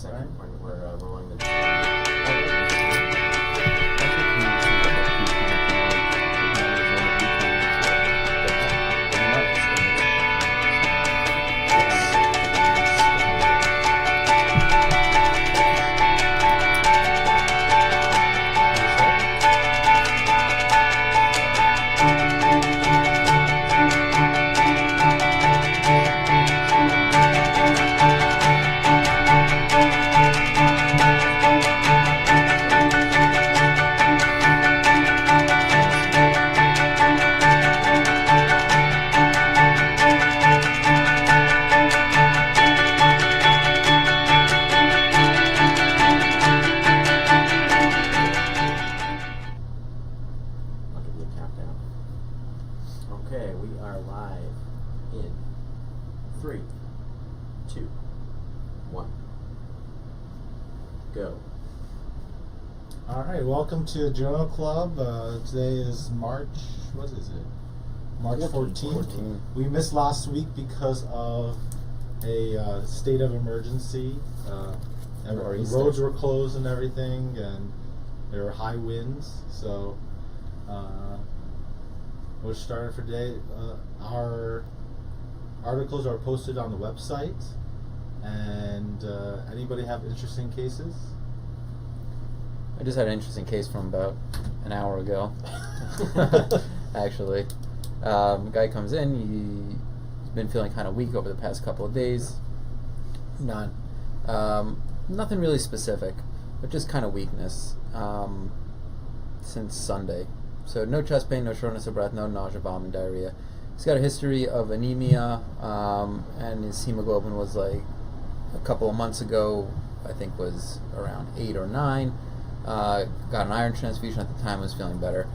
second Right. when we're rolling the. I'll give you a countdown. Okay, we are live in 3, 2, 1. Go. All right, welcome to Journal Club. Today is March, what is it? March 14th. We missed last week because of a state of emergency. The roads were closed and everything, and there were high winds. So we're starting for today. Our articles are posted on the website. And anybody have interesting cases? I just had an interesting case from about an hour ago, actually. Guy comes in, he's been feeling kind of weak over the past couple of days. Nothing really specific, but just kind of weakness since Sunday. So no chest pain, no shortness of breath, no nausea, vomiting, diarrhea. He's got a history of anemia, and his hemoglobin was like a couple of months ago, I think was around 8 or 9. Got an iron transfusion at the time, was feeling better.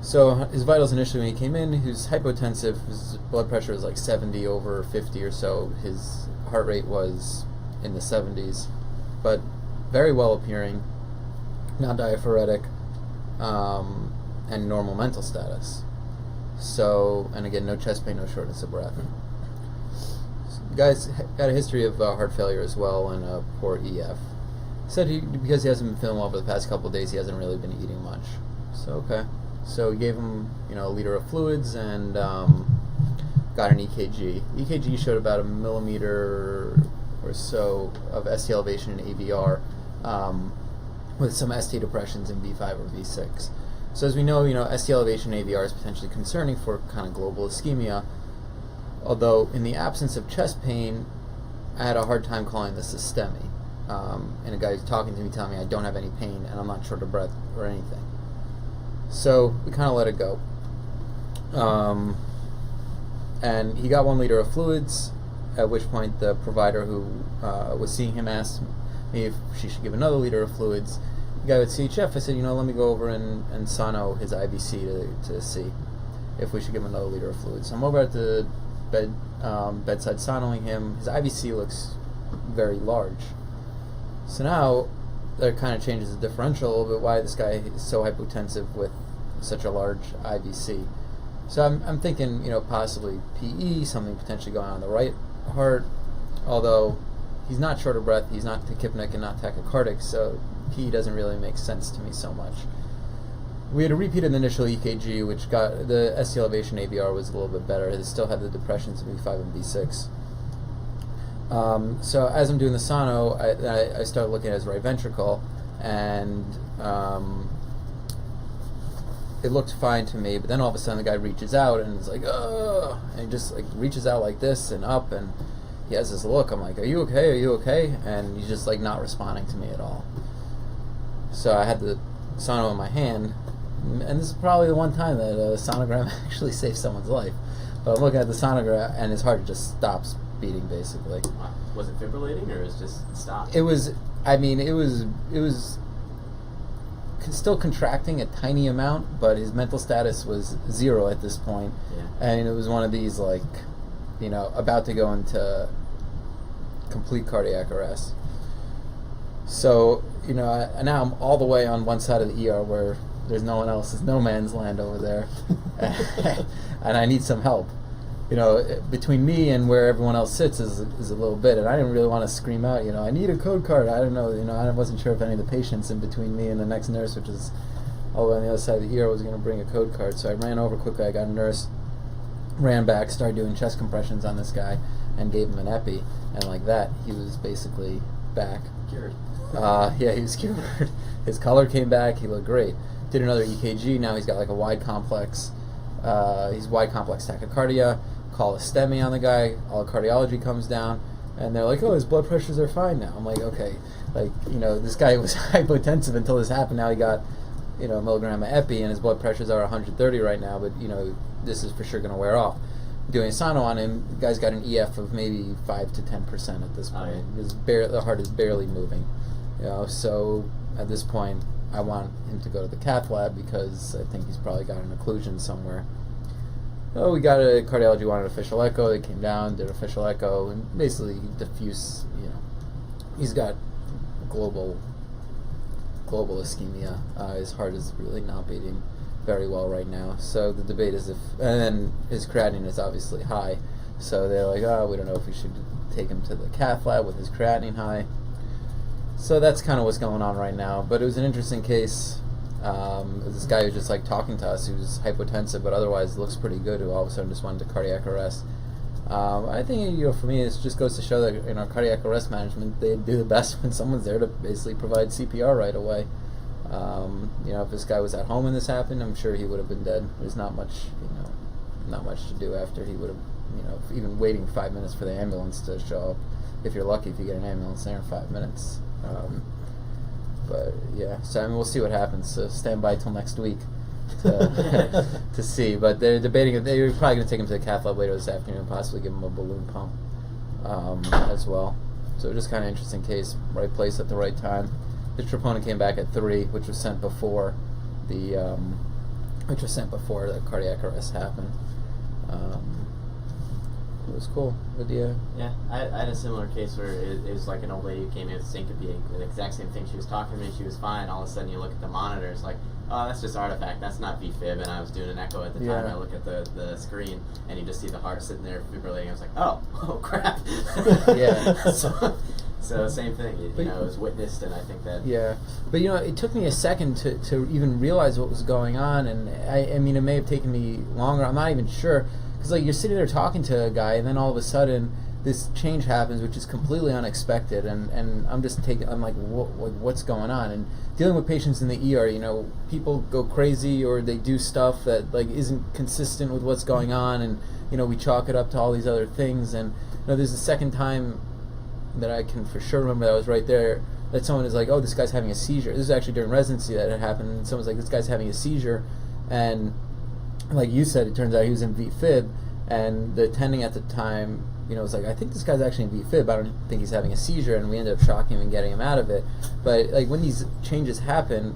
So his vitals initially when he came in, he was hypotensive, his blood pressure was like 70 over 50 or so, his heart rate was in the 70s, but very well appearing, non-diaphoretic, and normal mental status. So, and again, no chest pain, no shortness of breath. The guy's got a history of heart failure as well and a poor EF. Said because he hasn't been feeling well for the past couple of days, he hasn't really been eating much. So okay, so we gave him a liter of fluids and got an EKG. EKG showed about 1 millimeter or so of ST elevation in AVR, with some ST depressions in V5 or V6. So as we know, ST elevation in AVR is potentially concerning for kind of global ischemia. Although in the absence of chest pain, I had a hard time calling this a STEMI. And a guy who's talking to me telling me I don't have any pain and I'm not short of breath or anything. So we kind of let it go. And he got 1 liter of fluids, at which point the provider who was seeing him asked me if she should give another liter of fluids. The guy with CHF, I said, let me go over and sono his IVC to see if we should give him another liter of fluids. So I'm over at the bedside sonoing him. His IVC looks very large. So now that kind of changes the differential a little bit, why this guy is so hypotensive with such a large IVC. So I'm thinking, possibly PE, something potentially going on in the right heart, although he's not short of breath, he's not tachypneic and not tachycardic, so PE doesn't really make sense to me so much. We had a repeated initial EKG, which got the ST elevation AVR was a little bit better. It still had the depressions of V5 and V6. So as I'm doing the sono, I start looking at his right ventricle, and it looked fine to me. But then all of a sudden, the guy reaches out and is like, "Oh!" and he just like reaches out like this and up, and he has this look. I'm like, "Are you okay? Are you okay?" And he's just like not responding to me at all. So I had the sono in my hand, and this is probably the one time that a sonogram actually saved someone's life. But I'm looking at the sonogram, and his heart just stops beating, basically. Wow. Was it fibrillating or is just stopped? It was still contracting a tiny amount, but his mental status was 0 at this point. Yeah. And it was one of these about to go into complete cardiac arrest. So, now I'm all the way on one side of the ER where there's no one else. There's no man's land over there. And I need some help. between me and where everyone else sits is a little bit, and I didn't really want to scream out, I need a code card. I don't know, I wasn't sure if any of the patients in between me and the next nurse, which is all the way on the other side of the ER, was going to bring a code card. So I ran over quickly. I got a nurse, ran back, started doing chest compressions on this guy, and gave him an epi, and like that, he was basically back. Cured. Yeah, he was cured. His color came back. He looked great. Did another EKG. Now he's got like a wide complex. He's wide complex tachycardia. Call a STEMI on the guy. All the cardiology comes down, and they're like, "Oh, his blood pressures are fine now." I'm like, "Okay, this guy was hypotensive until this happened. Now he got, a milligram of epi, and his blood pressures are 130 right now. But this is for sure going to wear off." Doing a sono on him, the guy's got an EF of maybe 5 to 10% at this point. The heart is barely moving. So at this point, I want him to go to the cath lab because I think he's probably got an occlusion somewhere. Oh, we got a cardiology wanted official echo. They came down, did official echo, and basically diffuse. He's got global ischemia. His heart is really not beating very well right now. So the debate is and then his creatinine is obviously high. So they're like, "Oh, we don't know if we should take him to the cath lab with his creatinine high." So that's kind of what's going on right now. But it was an interesting case. This guy who's just like talking to us, who's hypotensive, but otherwise looks pretty good, who all of a sudden just went into cardiac arrest. I think, for me, it just goes to show that in our cardiac arrest management, they do the best when someone's there to basically provide CPR right away. If this guy was at home and this happened, I'm sure he would have been dead. There's not much to do after he would have, even waiting 5 minutes for the ambulance to show up. If you're lucky, if you get an ambulance there in 5 minutes. But yeah, so we'll see what happens. So stand by till next week to see. But they're debating. They're probably going to take him to the cath lab later this afternoon, possibly give him a balloon pump as well. So just kind of interesting case, right place at the right time. His troponin came back at 3, which was sent before the cardiac arrest happened. It was cool. Yeah, I had a similar case where it was like an old lady who came in with syncope, the exact same thing. She was talking to me, she was fine. All of a sudden, you look at the monitor, it's like, "Oh, that's just artifact. That's not VFib." And I was doing an echo at the time. I look at the screen, and you just see the heart sitting there fibrillating. I was like, "Oh crap!" Yeah. So same thing. It was witnessed, and I think that. Yeah, but it took me a second to even realize what was going on, and I mean, it may have taken me longer. I'm not even sure. Because you're sitting there talking to a guy, and then all of a sudden this change happens, which is completely unexpected, and I'm like, what's going on? And dealing with patients in the ER, people go crazy or they do stuff that isn't consistent with what's going on, and we chalk it up to all these other things. And there's a second time that I can for sure remember that I was right there, that someone is like, "Oh, this guy's having a seizure." This is actually during residency that it happened. And someone's like, "This guy's having a seizure," and like you said, it turns out he was in VFib, and the attending at the time, was like, "I think this guy's actually in VFib. I don't think he's having a seizure," and we ended up shocking him and getting him out of it. But when these changes happen,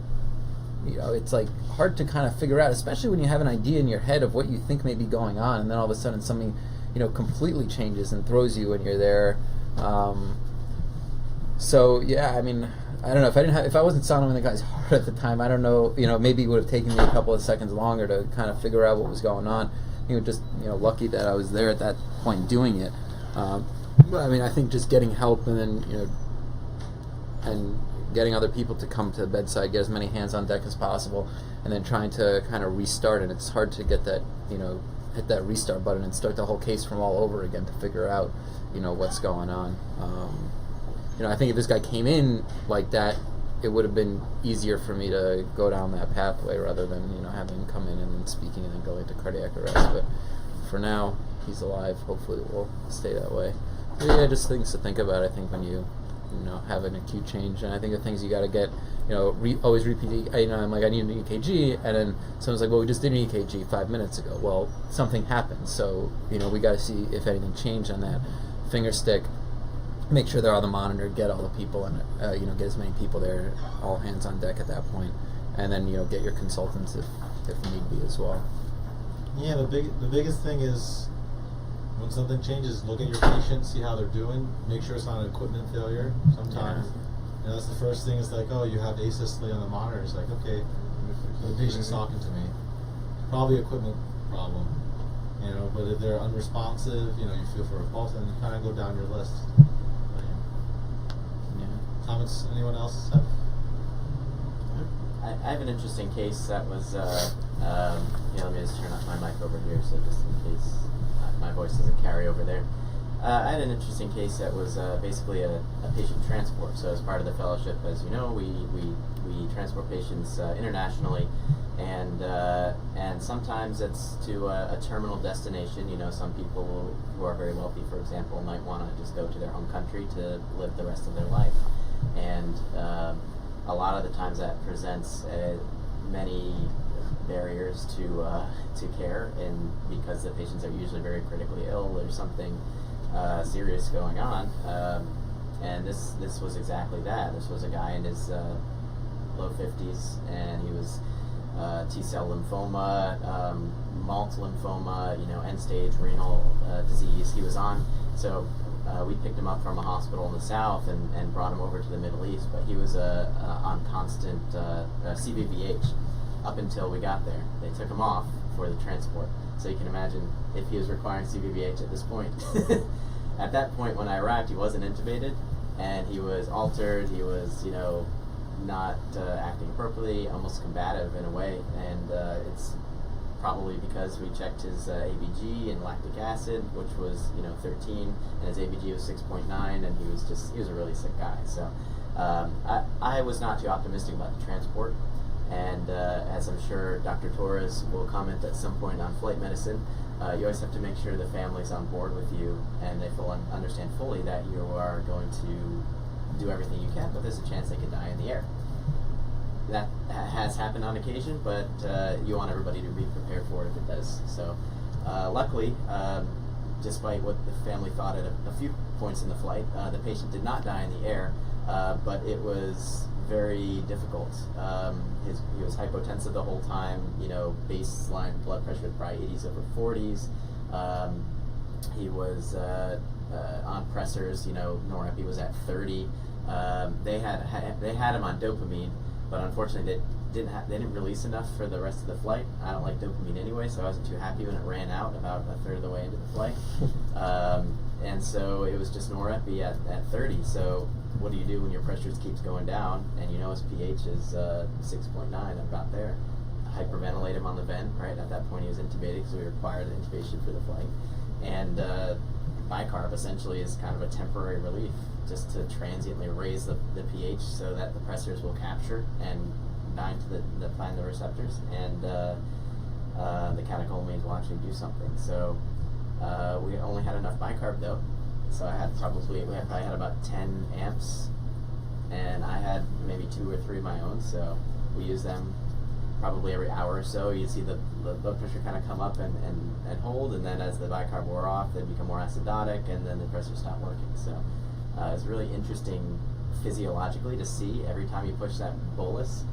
it's hard to kind of figure out, especially when you have an idea in your head of what you think may be going on, and then all of a sudden something, completely changes and throws you when you're there. So yeah, I mean, I don't know if I wasn't sonoing the guy's heart at the time, I don't know, maybe it would have taken me a couple of seconds longer to kind of figure out what was going on. Just lucky that I was there at that point doing it. But I mean, I think just getting help and then and getting other people to come to the bedside, get as many hands on deck as possible, and then trying to kind of restart it. It's hard to get that hit that restart button and start the whole case from all over again to figure out what's going on. I think if this guy came in like that, it would have been easier for me to go down that pathway rather than having him come in and then speaking and then going to cardiac arrest. But for now, he's alive. Hopefully, it will stay that way. But yeah, just things to think about. I think when you have an acute change, and I think the things you got to get, always repeat. I'm like, I need an EKG, and then someone's like, "Well, we just did an EKG 5 minutes ago." Well, something happened, so we got to see if anything changed on that finger stick. Make sure they're on the monitor, get all the people, and get as many people there, all hands on deck at that point, and then get your consultants if need be as well. Yeah, the biggest thing is when something changes, look at your patient, see how they're doing, make sure it's not an equipment failure. Sometimes, that's the first thing. Is like, "Oh, you have asystole on the monitor." It's like, okay, the patient's talking to me, probably equipment problem. but if they're unresponsive, you feel for a pulse, and you kind of go down your list. Yeah. Comments? Anyone else have? I have an interesting case that was, let me just turn off my mic over here, so just in case my voice doesn't carry over there. I had an interesting case that was basically a patient transport. So as part of the fellowship, as you know, we transport patients internationally, and sometimes it's to a terminal destination. Some people who are very wealthy, for example, might want to just go to their home country to live the rest of their life, and a lot of the times that presents many barriers to care, and because the patients are usually very critically ill, there's something serious going on, and this was exactly that. This was a guy in his low 50s, and he was T-cell lymphoma, malt lymphoma, end-stage renal disease. He was on, so we picked him up from a hospital in the south and brought him over to the Middle East, but he was on constant CVVH up until we got there. They took him off for the transport. So you can imagine if he was requiring CVVH at this point. At that point when I arrived, he wasn't intubated, and he was altered. He was, not acting appropriately, almost combative in a way, and it's probably because we checked his ABG and lactic acid, which was 13, and his ABG was 6.9, and he was a really sick guy. So I was not too optimistic about the transport, and as I'm sure Dr. Torres will comment at some point on flight medicine, you always have to make sure the family's on board with you, and they understand fully that you are going to do everything you can, but there's a chance they could die in the air. That has happened on occasion, but you want everybody to be prepared for it if it does. So luckily, despite what the family thought at a few points in the flight, the patient did not die in the air, but it was very difficult. He was hypotensive the whole time, baseline blood pressure probably 80s over 40s. He was on pressors, Norepi was at 30. They had him on dopamine, but unfortunately they didn't release enough for the rest of the flight. I don't like dopamine anyway, so I wasn't too happy when it ran out about a third of the way into the flight. And so it was just Norepi at 30. So what do you do when your pressure keeps going down and his pH is 6.9, about there? Hyperventilate him on the vent, right? At that point he was intubated because we required an intubation for the flight. And bicarb essentially is kind of a temporary relief, just to transiently raise the pH so that the pressors will capture and bind to the receptors, and the catecholamines will actually do something. So we only had enough bicarb though, so we probably had about 10 amps, and I had maybe 2 or 3 of my own, so we used them probably every hour or so. You'd see the blood pressure kind of come up and hold, and then as the bicarb wore off, they'd become more acidotic, and then the pressure stopped working. So it's really interesting physiologically to see every time you push that bolus,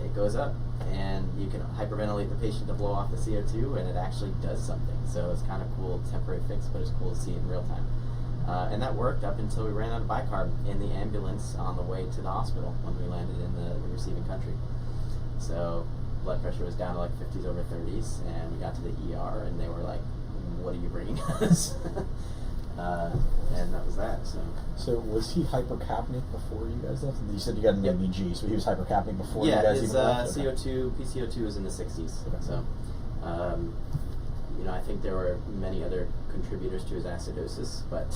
it goes up, and you can hyperventilate the patient to blow off the CO2, and it actually does something. So it's kind of cool, temporary fix, but it's cool to see in real time. And that worked up until we ran out of bicarb in the ambulance on the way to the hospital when we landed in the receiving country. So blood pressure was down to like 50s over 30s, and we got to the ER, and they were like, "What are you bringing us?" And that was that. So was he hypercapnic before you guys left? You said you got an ABG, so he was hypercapnic before you guys even left? Yeah, his PCO2 was in the 60s. Okay. So, I think there were many other contributors to his acidosis, but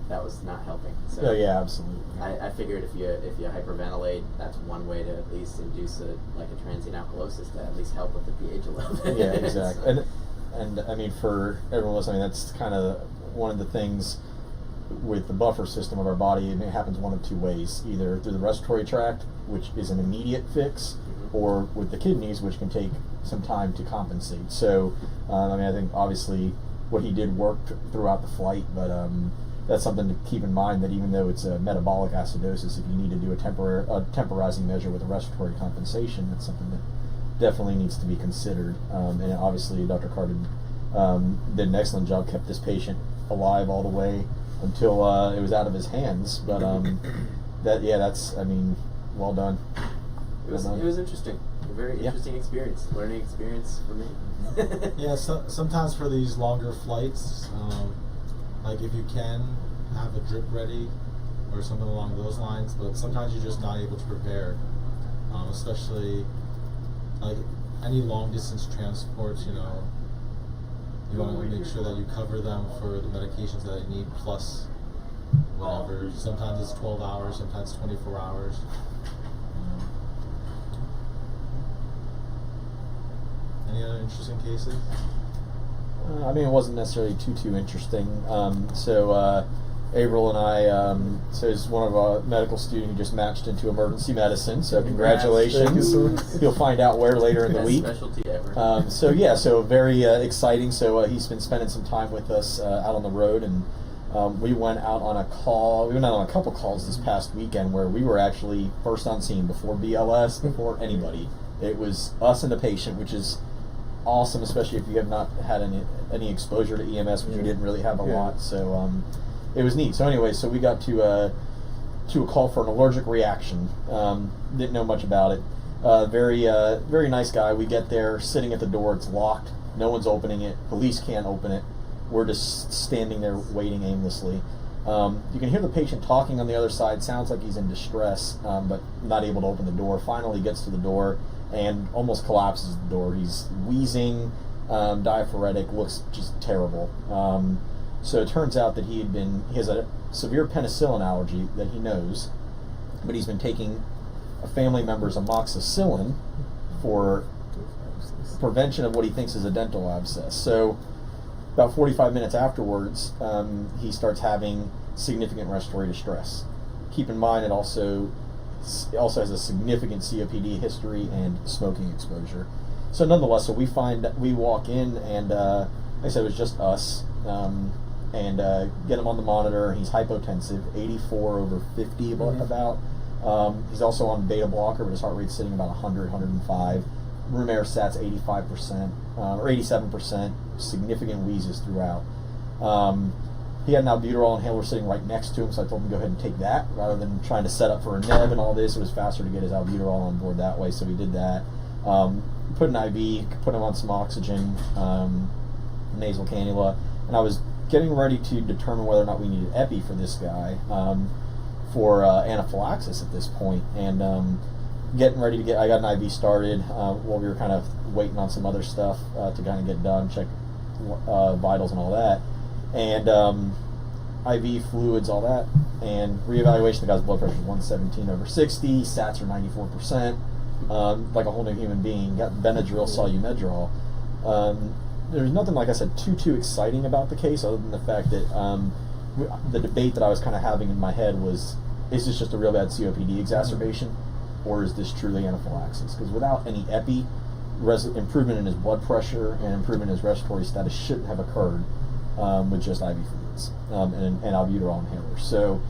that was not helping. So yeah, absolutely. I figured if you hyperventilate, that's one way to at least induce a transient alkalosis to at least help with the pH a little bit. Yeah, exactly. So. And I mean, for everyone listening, that's kind of one of the things with the buffer system of our body. It happens one of two ways: either through the respiratory tract, which is an immediate fix, or with the kidneys, which can take some time to compensate. So, I think obviously what he did worked throughout the flight, but that's something to keep in mind, that even though it's a metabolic acidosis, if you need to do a temporizing measure with a respiratory compensation, that's something that definitely needs to be considered. And obviously Dr. Carter did an excellent job, kept this patient alive all the way until it was out of his hands. But that's well done. It was interesting. A very interesting experience. Learning experience for me. Yeah, sometimes for these longer flights, like if you can have a drip ready or something along those lines, but sometimes you're just not able to prepare, especially like any long distance transports. You know, you want to make sure that you cover them for the medications that they need plus whatever. Sometimes it's 12 hours, sometimes 24 hours. Any other interesting cases? I mean, it wasn't necessarily too interesting. Averill and I, so he's one of a medical student who just matched into emergency medicine. So congratulations! You'll find out where later in the week. Specialty ever. So very exciting. So he's been spending some time with us out on the road, and we went out on a call. We went out on a couple calls this past weekend where we were actually first on scene before BLS, before anybody. It was us and the patient, which is awesome, especially if you have not had any exposure to EMS, which we didn't really have a lot. So it was neat. So anyway, so we got to a call for an allergic reaction. Didn't know much about it. Very nice guy. We get there, sitting at the door. It's locked. No one's opening it. Police can't open it. We're just standing there waiting aimlessly. You can hear the patient talking on the other side. Sounds like he's in distress, but not able to open the door. Finally gets to the door and almost collapses the door. He's wheezing, diaphoretic, looks just terrible. So it turns out that he has a severe penicillin allergy that he knows, but he's been taking a family member's amoxicillin for prevention of what he thinks is a dental abscess. So about 45 minutes afterwards, he starts having significant respiratory distress. Keep in mind, it also has a significant COPD history and smoking exposure. So nonetheless, so we walk in, and like I said, it was just us, and get him on the monitor. He's hypotensive, 84/50 about. He's also on beta blocker, but his heart rate's sitting about 100, 105. Room air sats 85% or 87%. Significant wheezes throughout. He had an albuterol inhaler sitting right next to him, so I told him to go ahead and take that rather than trying to set up for a neb and all this. It was faster to get his albuterol on board that way, so we did that. Put an IV, put him on some oxygen, nasal cannula, and I was getting ready to determine whether or not we needed epi for this guy for anaphylaxis at this point, and I got an IV started while we were kind of waiting on some other stuff to kind of get done, check vitals and all that, and IV fluids, all that, and reevaluation. The guy's blood pressure is 117/60, sats are 94%, like a whole new human being. Got Benadryl, Solumedrol. There's nothing, like I said, too exciting about the case, other than the fact that the debate that I was kind of having in my head was, is this just a real bad COPD exacerbation, or is this truly anaphylaxis? Because without any epi, improvement in his blood pressure and improvement in his respiratory status shouldn't have occurred with just IV fluids and albuterol inhalers. So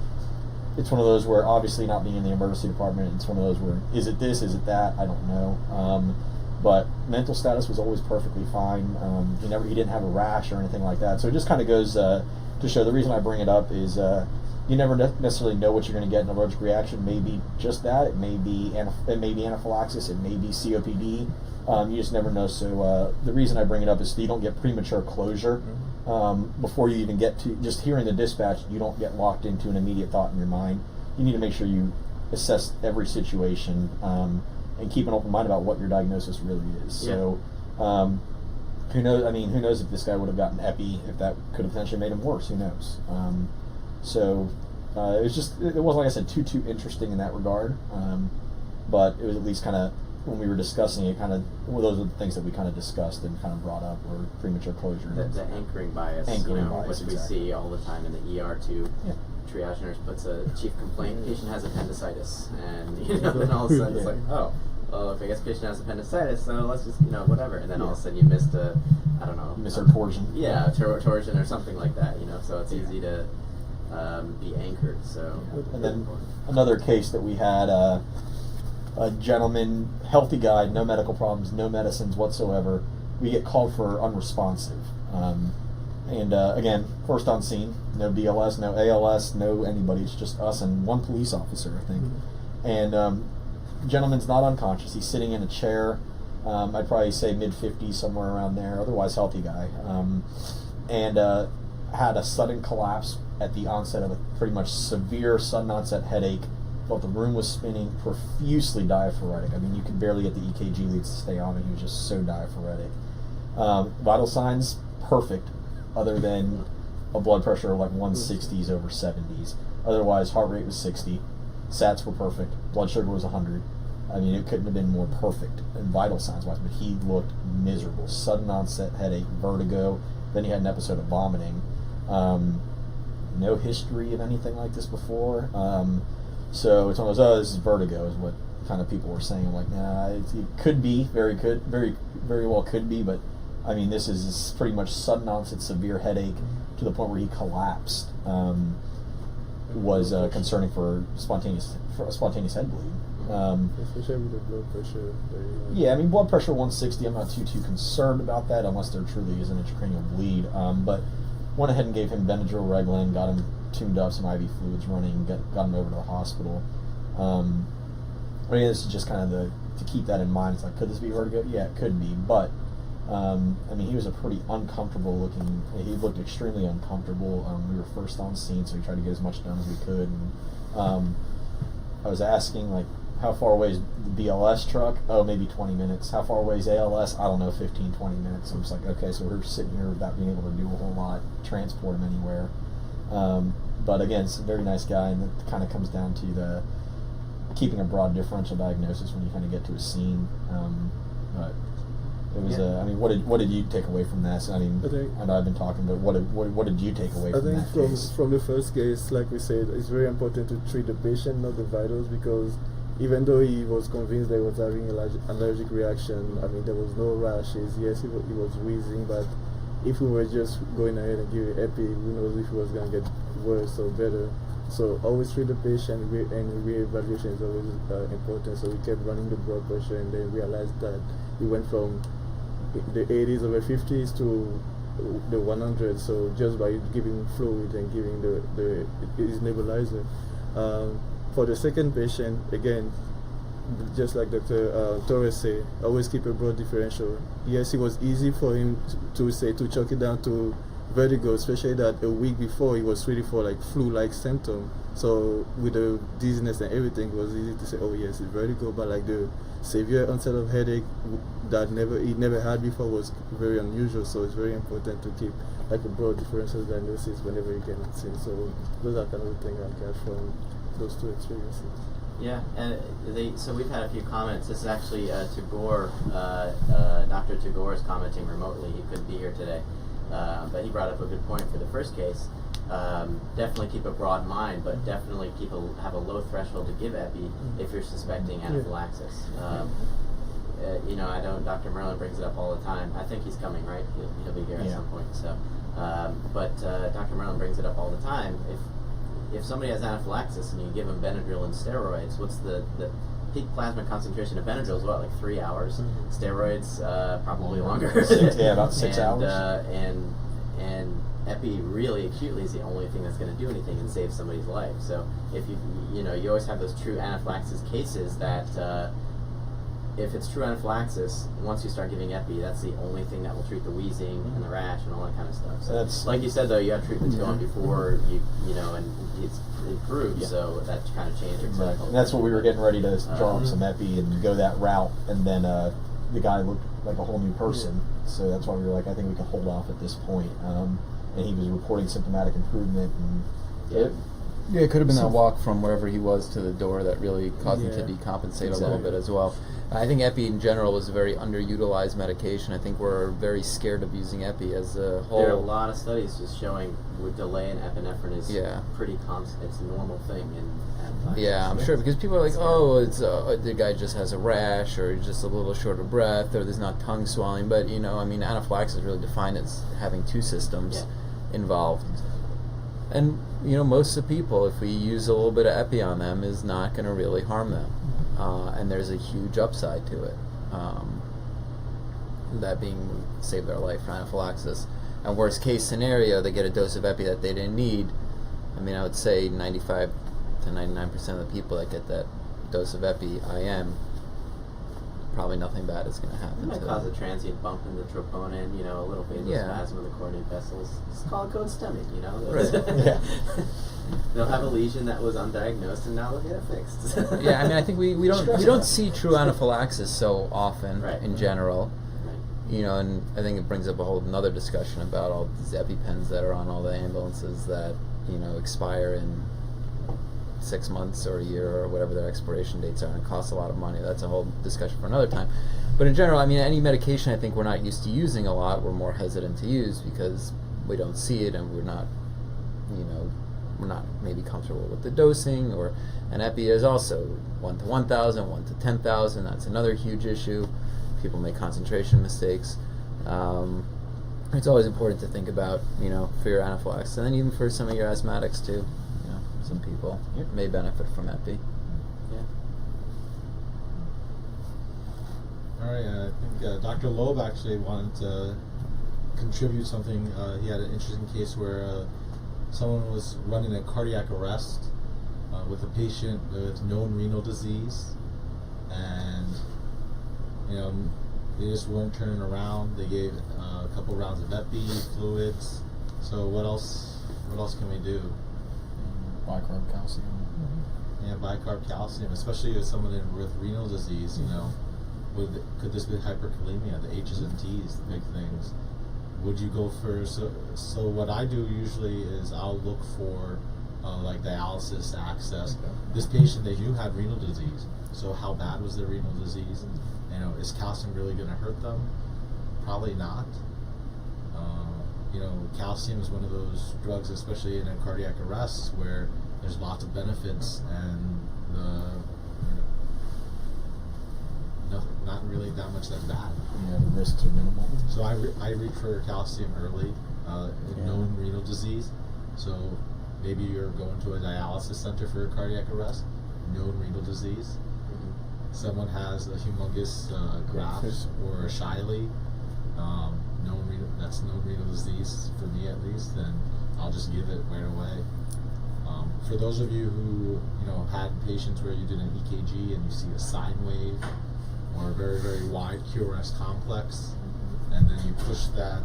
it's one of those where, obviously not being in the emergency department, it's one of those where, is it this, is it that? I don't know. But mental status was always perfectly fine. He didn't have a rash or anything like that. So it just kind of goes to show. The reason I bring it up is you never necessarily know what you're going to get in an allergic reaction. It may be just that. It may be anaphylaxis. It may be COPD. You just never know. So the reason I bring it up is so you don't get premature closure before you even get to just hearing the dispatch. You don't get locked into an immediate thought in your mind. You need to make sure you assess every situation and keep an open mind about what your diagnosis really is. So who knows? I mean, who knows if this guy would have gotten epi, if that could have potentially made him worse? Who knows? It was just, it wasn't, like I said, too interesting in that regard. But it was at least kind of, when we were discussing it, kind of, well, those are the things that we kind of discussed and kind of brought up, or premature closure. The anchoring bias, which we see all the time in the ER too. Yeah. Triage nurse puts a chief complaint, patient has appendicitis, and then all of a sudden it's like, oh, well, if I guess patient has appendicitis, so let's just, whatever, and then all of a sudden you missed a, I don't know. Missed a torsion. Yeah, torsion or something like that, so it's easy to be anchored, so. And then another case that we had, a gentleman, healthy guy, no medical problems, no medicines whatsoever. We get called for unresponsive. Again, first on scene, no BLS, no ALS, no anybody. It's just us and one police officer, I think. And gentleman's not unconscious. He's sitting in a chair. I'd probably say mid-50s, somewhere around there. Otherwise healthy guy. And had a sudden collapse at the onset of a pretty much severe sudden onset headache. Felt the room was spinning, profusely diaphoretic. I mean, you could barely get the EKG leads to stay on, and he was just so diaphoretic. Vital signs, perfect, other than a blood pressure of like 160s over 70s. Otherwise, heart rate was 60. Sats were perfect. Blood sugar was 100. I mean, it couldn't have been more perfect in vital signs wise, but he looked miserable. Sudden onset headache, vertigo. Then he had an episode of vomiting. No history of anything like this before. So it's one of those, this is vertigo, is what kind of people were saying. I'm like, nah, it could be, very well could be, but I mean, this is pretty much sudden onset severe headache to the point where he collapsed. Was concerning for spontaneous head bleed. Especially with the blood pressure. Yeah, I mean, blood pressure 160, I'm not too concerned about that unless there truly is an intracranial bleed. But went ahead and gave him Benadryl, Reglan, got him tuned up, some IV fluids running, got him over to the hospital. I mean, this is just kind of to keep that in mind. It's like, could this be vertigo? Yeah, it could be, but I mean, he was a pretty uncomfortable looking. He looked extremely uncomfortable. We were first on scene, so we tried to get as much done as we could. And I was asking, like, how far away is the BLS truck? Oh, maybe 20 minutes. How far away is ALS? I don't know, 15, 20 minutes. So I'm just like, okay, so we're sitting here without being able to do a whole lot, transport him anywhere. But again, it's a very nice guy, and it kind of comes down to the keeping a broad differential diagnosis when you kind of get to a scene. But it was. I mean, what did you take away from that? I mean, I know I've been talking, but what did you take away from that case? From the first case, like we said, it's very important to treat the patient, not the vitals, because even though he was convinced that he was having an allergic reaction, I mean, there was no rashes. Yes, he was wheezing, but if we were just going ahead and giving epi, who knows if it was going to get worse or better. So always treat the patient, and re-evaluation is always important. So we kept running the blood pressure, and then realized that he went from the 80s over 50s to the 100s. So just by giving fluid and giving his nebulizer. For the second patient, again, just like Dr. Torres said, always keep a broad differential. Yes, it was easy for him to chalk it down to vertigo, especially that a week before he was ready for like flu-like symptom. So with the dizziness and everything, it was easy to say, oh yes, it's vertigo. But like the severe onset of headache that he never had before was very unusual. So it's very important to keep like a broad differential diagnosis whenever you get it seen. So those are kind of the things I got from those two experiences. Yeah, and so we've had a few comments. This is actually Tagore, Dr. Tagore is commenting remotely. He couldn't be here today, but he brought up a good point for the first case. Definitely keep a broad mind, but definitely have a low threshold to give epi if you're suspecting anaphylaxis. You know, I know Dr. Merlin brings it up all the time. I think he's coming, right? He'll be here at some point. So, but Dr. Merlin brings it up all the time. If somebody has anaphylaxis and you give them Benadryl and steroids, what's the peak plasma concentration of Benadryl is like 3 hours. Steroids probably longer. About 6 hours. And epi really acutely is the only thing that's going to do anything and save somebody's life. So if you always have those true anaphylaxis cases that if it's true anaphylaxis, once you start giving epi, that's the only thing that will treat the wheezing and the rash and all that kind of stuff. So that's, like you said, though, you have treatments going before and it's improved, so that kind of changed your cycle. And that's what we were getting ready to draw up some epi and go that route, and then the guy looked like a whole new person. So that's why we were like, I think we can hold off at this point. And he was reporting symptomatic improvement. And it could have been that walk from wherever he was to the door that really caused him to decompensate a little bit as well. I think epi in general is a very underutilized medication. I think we're very scared of using epi as a whole. There are a lot of studies just showing with delay in epinephrine is pretty constant. It's a normal thing in anaphylaxis. Yeah, I'm sure, because people are like, oh, it's the guy just has a rash, or he's just a little short of breath, or there's not tongue swelling. But I mean, anaphylaxis is really defined as having two systems involved. And most of the people, if we use a little bit of epi on them, is not going to really harm them. And there's a huge upside to it. That being save their life for anaphylaxis. And worst case scenario, they get a dose of epi that they didn't need. I mean, I would say 95 to 99% of the people that get that dose of epi IM, probably nothing bad is going to happen. It might to cause a them. transient bump in the troponin, you know, a little vasospasm Yeah. of the coordinate vessels. Just call it code stemming, you know. Right. Yeah. They'll have a lesion that was undiagnosed, and now they'll get it fixed. Yeah, I mean, I think we don't see true anaphylaxis so often Right. in general. Right. You know, and I think it brings up a whole another discussion about all these EpiPens that are on all the ambulances that, you know, expire in 6 months or a year or whatever their expiration dates are, and it costs a lot of money. That's a whole discussion for another time. But in general, I mean, any medication I think we're not used to using a lot, we're more hesitant to use because we don't see it and we're not, you know, we're not maybe comfortable with the dosing. Or an epi is also 1 to 1,000, 1 to 10,000. That's another huge issue. People make concentration mistakes. It's always important to think about, you know, for your anaphylaxis, and then even for some of your asthmatics too. You know, some people may benefit from epi. Yeah. All right, I think Dr. Loeb actually wanted to contribute something. He had an interesting case where someone was running a cardiac arrest with a patient with known renal disease, and you know, they just weren't turning around. They gave a couple rounds of epi fluids. So what else can we do? Bicarb calcium. Yeah, bicarb calcium, especially with someone with renal disease. You know, could this be hyperkalemia? The H's and T's, the big things. Would you go for so what I do usually is I'll look for like dialysis access. This patient, they do have renal disease. So how bad was their renal disease? You know, is calcium really going to hurt them? Probably not. You know, calcium is one of those drugs, especially in a cardiac arrest, where there's lots of benefits and not really that much that's bad. Yeah, the risks are minimal. So I reach for calcium early in known renal disease. So maybe you're going to a dialysis center for a cardiac arrest, known renal disease. Someone has a humongous graft or a Shiley, that's known renal disease for me at least, then I'll just give it right away. For those of you who had patients where you did an EKG and you see a sine wave or a very, very wide QRS complex, and then you push that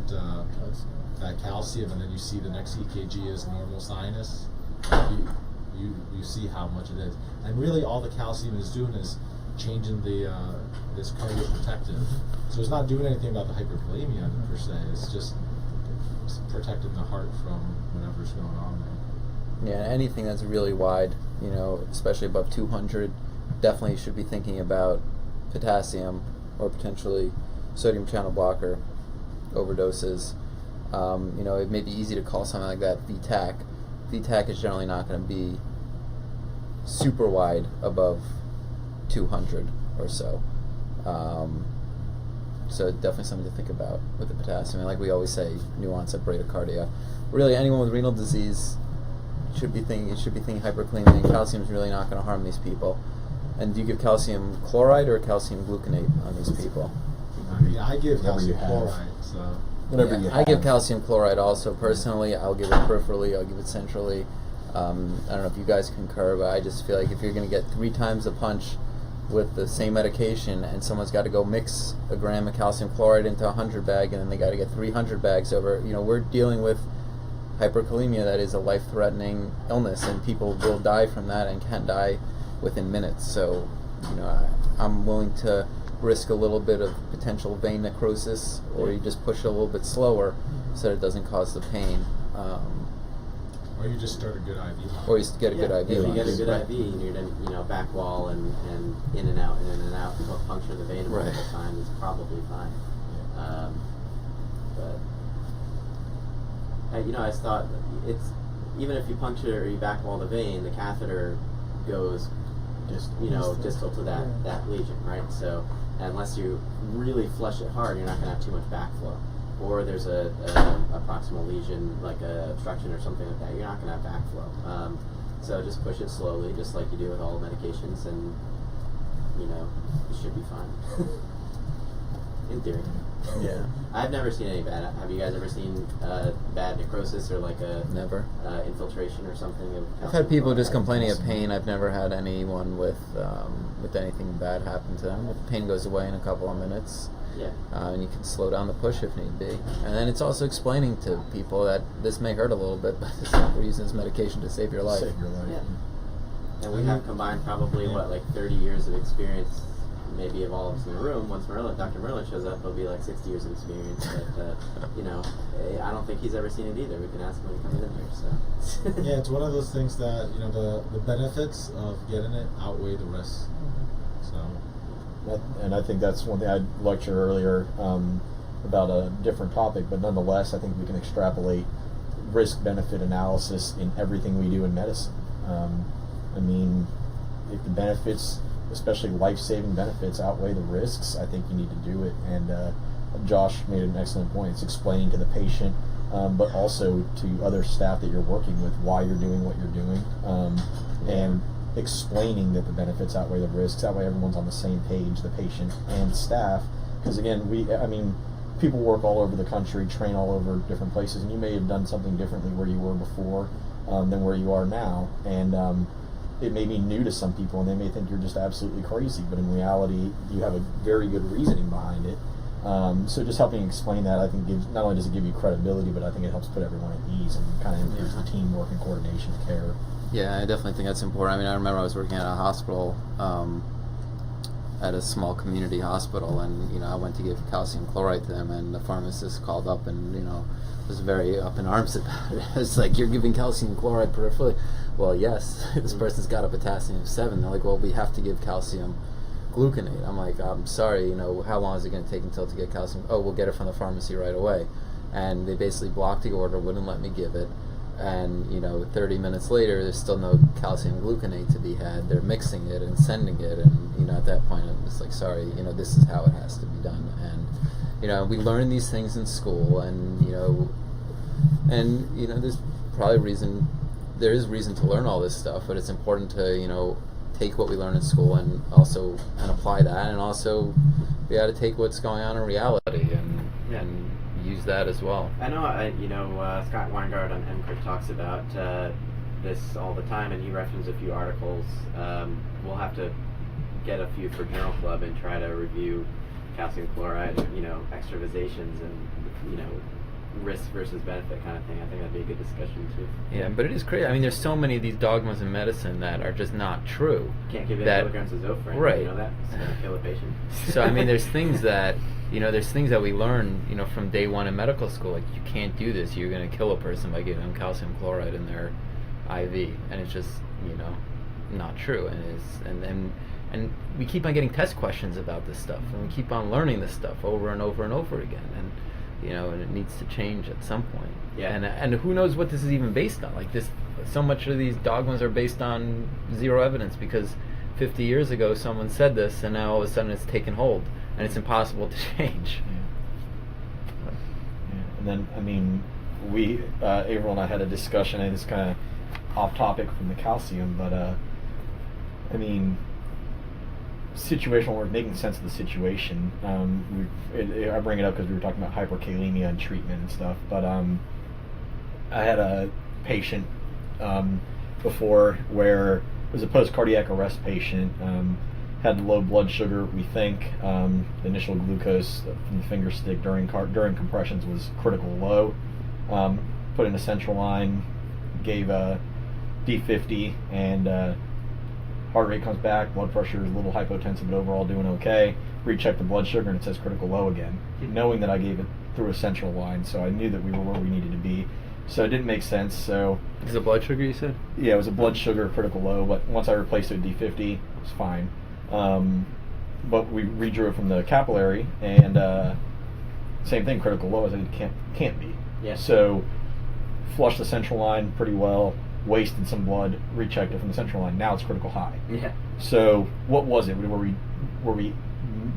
calcium, and then you see the next EKG is normal sinus, you see how much it is. And really all the calcium is doing is changing this cardioprotective. So it's not doing anything about the hyperkalemia per se, it's just protecting the heart from whatever's going on there. Yeah, anything that's really wide, especially above 200, definitely should be thinking about potassium or potentially sodium channel blocker overdoses. It may be easy to call something like that VTAC. VTAC is generally not going to be super wide above 200 or so. So definitely something to think about with the potassium. And like we always say, nuance of bradycardia. Really, anyone with renal disease should be thinking hyperkalemia, and calcium is really not going to harm these people. And do you give calcium chloride or calcium gluconate on these people? I mean, I give calcium chloride, so whatever you have. I give calcium chloride also personally. I'll give it peripherally, I'll give it centrally. I don't know if you guys concur, but I just feel like if you're going to get 3 times a punch with the same medication and someone's got to go mix a gram of calcium chloride into a 100 bag and then they got to get 300 bags over, we're dealing with hyperkalemia that is a life-threatening illness, and people will die from that and can die within minutes. So, I'm willing to risk a little bit of potential vein necrosis, or you just push it a little bit slower so that it doesn't cause the pain. Or you just start a good IV. Or you get a good IV. If you get a good Right. IV, you need back wall and in and out, to puncture the vein multiple Right. times is probably fine. But I thought it's even if you puncture or you back wall the vein, the catheter goes distal to that lesion, right? So unless you really flush it hard, you're not going to have too much backflow. Or there's a proximal lesion, like a obstruction or something like that, you're not going to have backflow. So just push it slowly, just like you do with all medications, and you should be fine. In theory. Yeah. I've never seen any bad. Have you guys ever seen bad necrosis or like a Never. infiltration or something? Of I've had people just calcium complaining of chloride? pain. I've never had anyone with anything bad happen to them. The pain goes away in a couple of minutes. Yeah. And you can slow down the push if need be. And then it's also explaining to people that this may hurt a little bit, but we're using this medication to save your life. Save your life. Yeah. And we have combined probably, like 30 years of experience, maybe of all of us in the room. Once Dr. Merlin shows up, he'll be like 60 years of experience. But, I don't think he's ever seen it either. We can ask him when he comes in here. So. Yeah, it's one of those things that, the benefits of getting it outweigh the risks. So. And I think that's one thing I lectured earlier about a different topic, but nonetheless, I think we can extrapolate risk-benefit analysis in everything we do in medicine. If the benefits, especially life-saving benefits, outweigh the risks, I think you need to do it. And Josh made an excellent point. It's explaining to the patient, but also to other staff that you're working with why you're doing what you're doing, and explaining that the benefits outweigh the risks. That way everyone's on the same page, the patient and staff. Because again, people work all over the country, train all over different places, and you may have done something differently where you were before than where you are now. And it may be new to some people, and they may think you're just absolutely crazy, but in reality, you have a very good reasoning behind it. So just helping explain that, I think, not only does it give you credibility, but I think it helps put everyone at ease and kind of improves the teamwork and coordination of care. Yeah, I definitely think that's important. I remember I was working at a hospital, at a small community hospital, and I went to give calcium chloride to them, and the pharmacist called up and was very up in arms about it. It's like, you're giving calcium chloride peripherally. Well, yes, this person's got a potassium of 7. They're like, well, we have to give calcium gluconate. I'm like, I'm sorry, how long is it going to take until to get calcium? Oh, we'll get it from the pharmacy right away. And they basically blocked the order, wouldn't let me give it. And 30 minutes later, there's still no calcium gluconate to be had. They're mixing it and sending it, and at that point, I'm just like, sorry, this is how it has to be done. And we learn these things in school, and there's probably there is reason to learn all this stuff, but it's important to take what we learn in school and apply that, and also we got to take what's going on in reality and use that as well. I know, Scott Weingart on MCRIT talks about this all the time, and he referenced a few articles. We'll have to get a few for Journal Club and try to review calcium chloride, extravasations and, risk versus benefit kind of thing. I think that'd be a good discussion too. Yeah, but it is crazy. There's so many of these dogmas in medicine that are just not true. Can't give 8 milligrams of Zofran. Right. You know that? It's going to kill a patient. So, there's things that, there's things that we learn, from day one in medical school. Like, you can't do this. You're going to kill a person by giving them calcium chloride in their IV. And it's just, not true. And we keep on getting test questions about this stuff. And we keep on learning this stuff over and over and over again. And it needs to change at some point. Yeah. And who knows what this is even based on? Like, this, so much of these dogmas are based on zero evidence, because 50 years ago someone said this, and now all of a sudden it's taken hold, and it's impossible to change. Yeah. And then, we, April and I had a discussion, and it's kind of off topic from the calcium, but situational work, making sense of the situation. I bring it up because we were talking about hyperkalemia and treatment and stuff, but I had a patient before where it was a post-cardiac arrest patient, had low blood sugar, we think. The initial glucose from the finger stick during compressions was critical low. Put in a central line, gave a D50, and heart rate comes back, blood pressure is a little hypotensive, but overall doing okay. Recheck the blood sugar, and it says critical low again, knowing that I gave it through a central line, so I knew that we were where we needed to be. So it didn't make sense. So Is it blood sugar, you said? yeah, it was a blood sugar critical low, but once I replaced it with D50, it was fine. But we redrew it from the capillary, and same thing, critical low. I said it can't be. Yeah. So flushed the central line pretty well, wasted some blood, rechecked it from the central line. Now it's critical high. Yeah. So what was it? Were we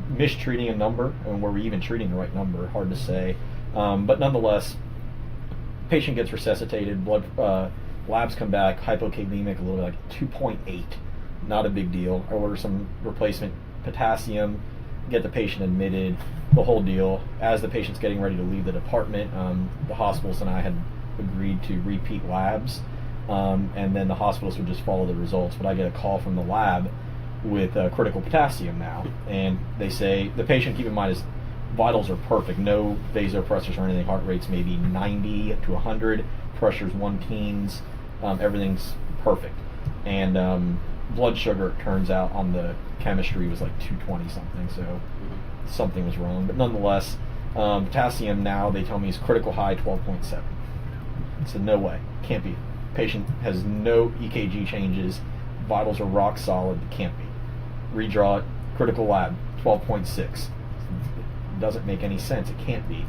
mistreating a number, and were we even treating the right number? Hard to say. But nonetheless, patient gets resuscitated. Blood labs come back hypokalemic, a little bit, like 2.8. Not a big deal. I order some replacement potassium. get the patient admitted, the whole deal. As the patient's getting ready to leave the department, the hospitals and I had agreed to repeat labs, and then the hospitals would just follow the results. But I get a call from the lab with critical potassium now, and they say the patient, keep in mind, his vitals are perfect, no vasopressors or anything, heart rate's maybe 90 to 100, pressure's 1 teens, everything's perfect. And blood sugar, it turns out, on the chemistry was like 220 something, so something was wrong. But nonetheless, potassium now, they tell me, is critical high, 12.7. So no way, can't be. Patient has no EKG changes, vitals are rock solid, can't be. Redraw it, critical lab, 12.6. Doesn't make any sense, it can't be.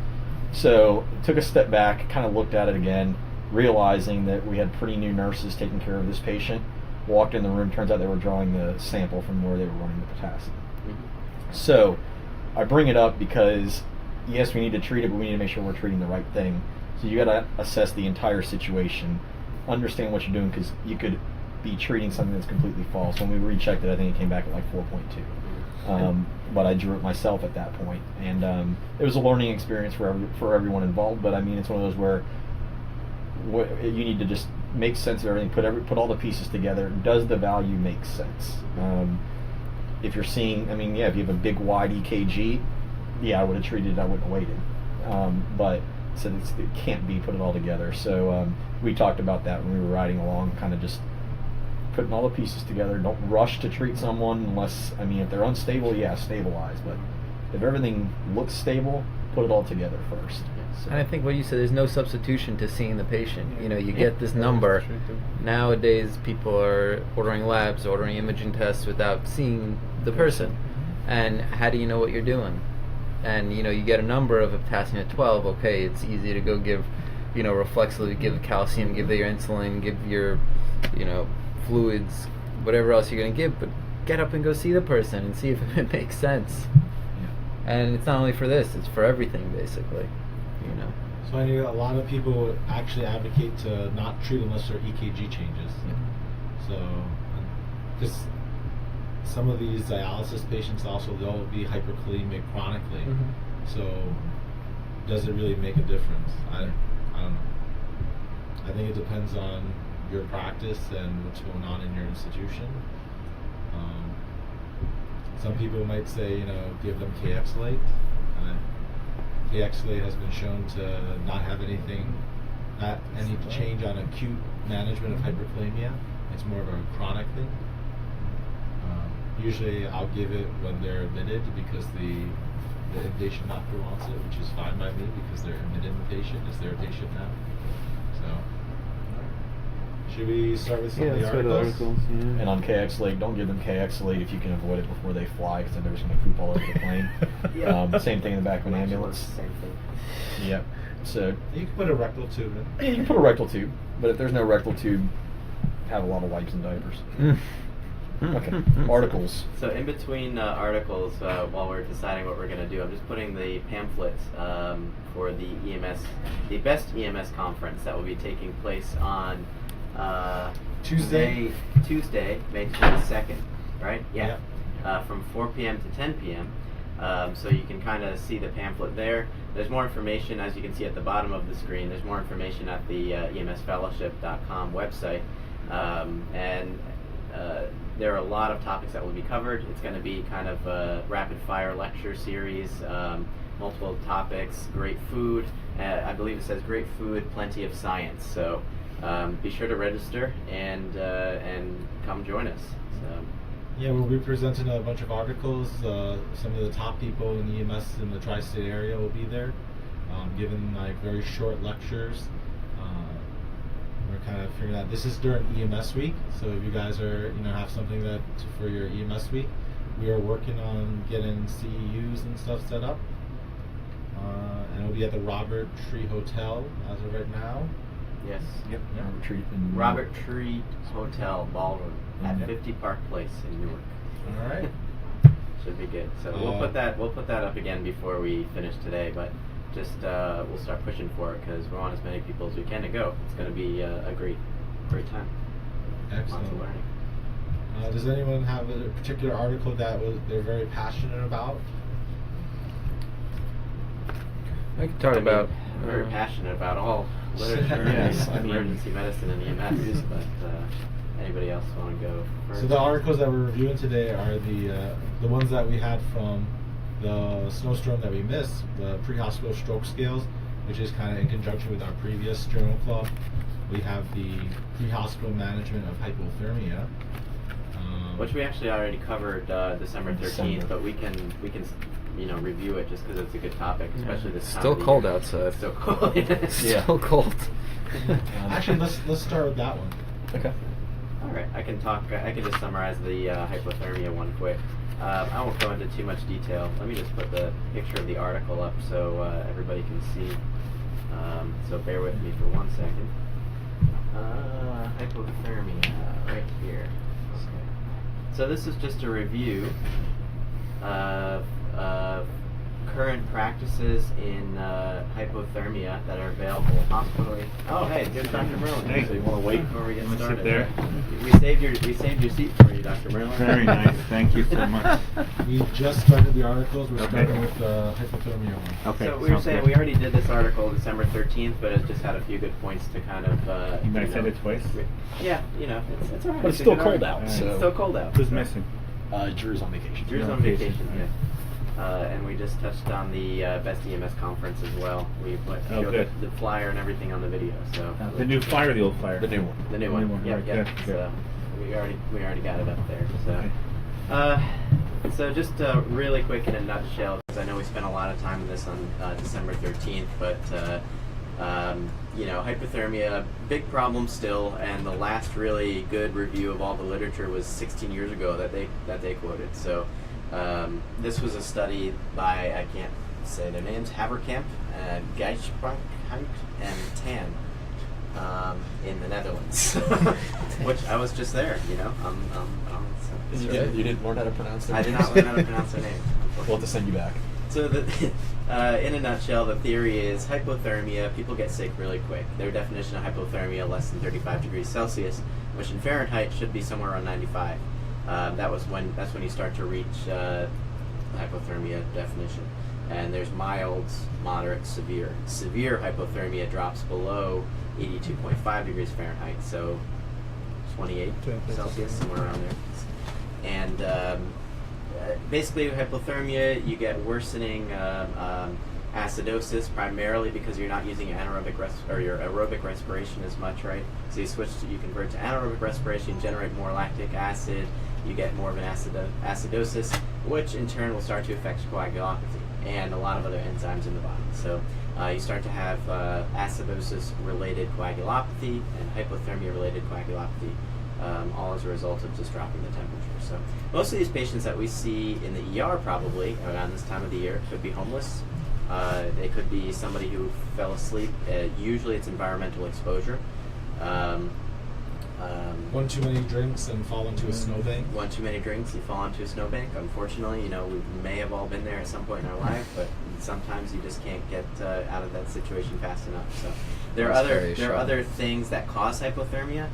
So took a step back, kind of looked at it again, realizing that we had pretty new nurses taking care of this patient. Walked in the room, turns out they were drawing the sample from where they were running the potassium. So I bring it up because, yes, we need to treat it, but we need to make sure we're treating the right thing. So you got to assess the entire situation, understand what you're doing, because you could be treating something that's completely false. When we rechecked it, I think it came back at like 4.2. But I drew it myself at that point, and it was a learning experience for everyone involved. But I mean, it's one of those where you need to just make sense of everything, put all the pieces together. Does the value make sense? If you're seeing, I mean, yeah, if you have a big wide EKG, yeah, I would have treated it, I wouldn't have waited. But so it can't be, put it all together. So we talked about that when we were riding along, kind of just putting all the pieces together. Don't rush to treat someone unless, I mean, if they're unstable, yeah, stabilize. But if everything looks stable, put it all together first. So. And I think what you said, there's no substitution to seeing the patient. You know, you get this number. Nowadays, people are ordering labs, ordering imaging tests without seeing the person. And how do you know what you're doing? And, you know, you get a number of a potassium at 12, okay, it's easy to go give, you know, reflexively give calcium, give your insulin, give your, you know, fluids, whatever else you're going to give, but get up and go see the person and see if it makes sense. And it's not only for this, it's for everything, basically, you know. So I know a lot of people actually advocate to not treat unless their EKG changes. So, because some of these dialysis patients also, they'll be hyperkalemic chronically. So does it really make a difference? I don't know. I think it depends on your practice and what's going on in your institution. Some people might say, you know, give them KX-late. KX-late has been shown to not have any change on acute management of hyperkalemia. It's more of a chronic thing. Usually I'll give it when they're admitted because the inpatient doctor wants it, which is fine by me because they're admitting the patient. It's their patient now. So, should we start with some of the articles? And on KX-late, don't give them KX-late if you can avoid it before they fly, because then they're just going to poop all over the plane. Same thing in the back of an ambulance. Same thing. Yep. So you can put a rectal tube in. Yeah, you can put a rectal tube, but if there's no rectal tube, have a lot of wipes and diapers. Okay. Articles. So in between articles, while we're deciding what we're going to do, I'm just putting the pamphlet for the EMS, the best EMS conference that will be taking place on Tuesday, May 22nd, right? Yeah. From 4 p.m. to 10 p.m. So you can kind of see the pamphlet there. There's more information, as you can see at the bottom of the screen. There's more information at the emsfellowship.com website. There are a lot of topics that will be covered. It's going to be kind of a rapid-fire lecture series, multiple topics, great food. I believe it says great food, plenty of science. So be sure to register and come join us. So. Yeah, we'll be presenting a bunch of articles. Some of the top people in EMS in the tri-state area will be there, giving like very short lectures. We're kind of figuring out, this is during EMS week, so if you guys are, have something that for your EMS week, we are working on getting CEUs and stuff set up, and it'll be at the Robert Tree Hotel as of right now. Yes. Yep. Robert Tree Hotel Ballroom at 50 Park Place in Newark. All right. Should be good. So we'll put that up again before we finish today, but just we'll start pushing for it because we want as many people as we can to go. It's going to be a great time. Excellent. Lots of learning. Does anyone have a particular article that they're very passionate about? I could talk about. I'm very passionate about all literature Yes, in emergency medicine and EMS, but anybody else want to go first? So the articles that we're reviewing today are the ones that we had from the snowstorm that we missed, the pre-hospital stroke scales, which is kind of in conjunction with our previous journal club. We have the pre-hospital management of hypothermia, which we actually already covered December 13th, but we can review it just because it's a good topic, especially this time Still of the cold year. outside. Still cold. Still cold. Actually, let's start with that one. Okay. All right, I can just summarize the hypothermia one quick. I won't go into too much detail. Let me just put the picture of the article up so everybody can see. So bear with me for 1 second. Hypothermia, right here. Okay. So this is just a review of current practices in hypothermia that are available hospitally. Oh, hey, there's Dr. Merlin. Hey. So you want to wait? Before we get Wanna sit started. there? We saved your seat for you, Dr. Merlin. Very nice. Thank you so much. We just started the articles. We're Okay. starting with the hypothermia one. Okay. So we were sounds saying good. we already did this article December 13th, but it just had a few good points to kind of. You guys said it twice? Yeah, it's alright. But it's a still good cold article. out, It's so- still cold out. Who's missing? Drew's on vacation. Drew's on vacation, yeah. And we just touched on the Best EMS conference as well. We showed good. the flyer and everything on the video. So The new flyer or the old flyer? The new one. the new one. Yep, right, yep. good, So we already got it up there. So. Okay. So just really quick in a nutshell, because I know we spent a lot of time on this on December 13th, but hypothermia, big problem still, and the last really good review of all the literature was 16 years ago that they quoted. So this was a study by, I can't say their names, Haverkamp, Gijsbank, and Tan. In the Netherlands, which I was just there, You didn't learn how to pronounce it? I did not learn how to pronounce their name. We'll have to send you back. So, in a nutshell, the theory is hypothermia. People get sick really quick. Their definition of hypothermia, less than 35 degrees Celsius, which in Fahrenheit should be somewhere around 95. That's when you start to reach hypothermia definition. And there's mild, moderate, severe. Severe hypothermia drops below 82.5 degrees Fahrenheit, so 28 Celsius, somewhere around there. And basically, hypothermia, you get worsening acidosis, primarily because you're not using your aerobic respiration as much, right? So you convert to anaerobic respiration, generate more lactic acid, you get more of an acidosis, which in turn will start to affect coagulopathy and a lot of other enzymes in the body. So you start to have acidosis-related coagulopathy and hypothermia-related coagulopathy, all as a result of just dropping the temperature. So most of these patients that we see in the ER probably around this time of the year could be homeless. They could be somebody who fell asleep. Usually it's environmental exposure. One too many drinks and fall into a snowbank. One too many drinks, you fall into a snowbank. Unfortunately, we may have all been there at some point in our life, but sometimes you just can't get out of that situation fast enough. So there are other things that cause hypothermia.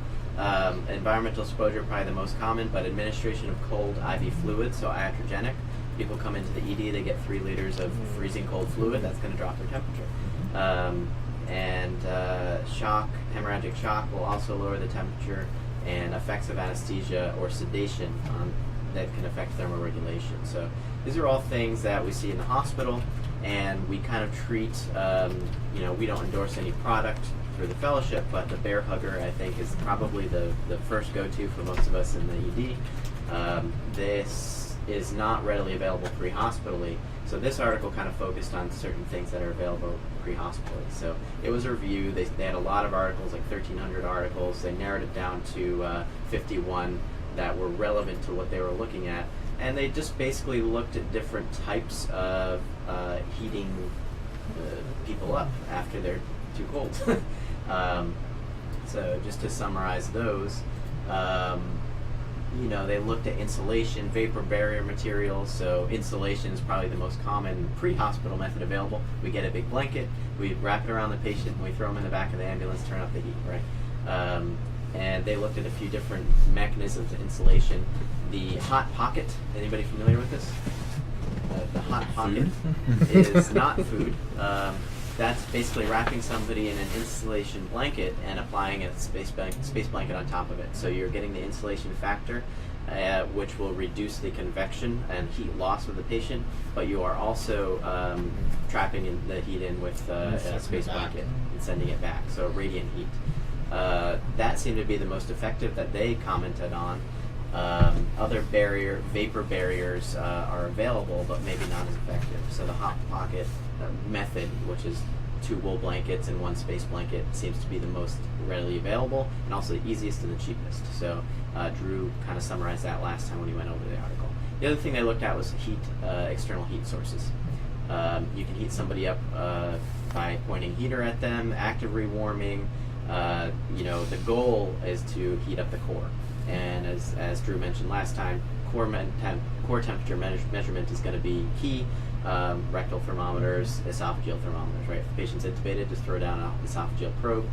Environmental exposure, probably the most common, but administration of cold IV fluid, so iatrogenic. People come into the ED, they get 3 liters of freezing cold fluid. That's going to drop their temperature. And hemorrhagic shock will also lower the temperature, and effects of anesthesia or sedation that can affect thermoregulation. So these are all things that we see in the hospital, and we kind of treat, we don't endorse any product for the fellowship, but the Bear Hugger, I think, is probably the first go-to for most of us in the ED. This is not readily available pre-hospitally, so this article kind of focused on certain things that are available pre-hospitally. So it was a review. They had a lot of articles, like 1,300 articles. They narrowed it down to 51 that were relevant to what they were looking at, and they just basically looked at different types of heating people up after they're too cold. So just to summarize those, they looked at insulation, vapor barrier materials. So insulation is probably the most common pre-hospital method available. We get a big blanket, we wrap it around the patient, and we throw them in the back of the ambulance, turn up the heat, right? and they looked at a few different mechanisms of insulation. The hot pocket. Anybody familiar with this? The hot pocket is not food. That's basically wrapping somebody in an insulation blanket and applying a space blanket on top of it. So you're getting the insulation factor, which will reduce the convection and heat loss of the patient, but you are also trapping the heat in with a space blanket and sending it back, so radiant heat. That seemed to be the most effective that they commented on. Other vapor barriers are available, but maybe not as effective. So the hot pocket method, which is 2 wool blankets and 1 space blanket, seems to be the most readily available and also the easiest and the cheapest. So Drew kind of summarized that last time when he went over the article. The other thing they looked at was heat, external heat sources. You can heat somebody up by pointing heater at them, active rewarming. The goal is to heat up the core. And as Drew mentioned last time, core temperature measurement is going to be key. Rectal thermometers, esophageal thermometers, right? If the patient's intubated, just throw down an esophageal probe.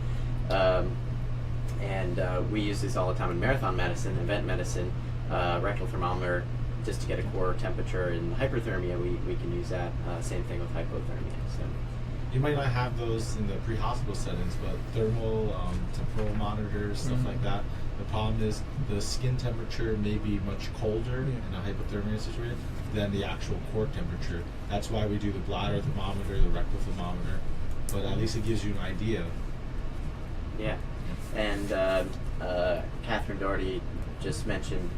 We use these all the time in marathon medicine, event medicine. Rectal thermometer, just to get a core temperature. In hyperthermia, we can use that. Same thing with hypothermia. So. You might not have those in the pre-hospital settings, but thermal, temporal monitors, stuff like that. The problem is the skin temperature may be much colder in a hypothermia situation than the actual core temperature. That's why we do the bladder thermometer, the rectal thermometer, but at least it gives you an idea. Yeah, and Catherine Doherty just mentioned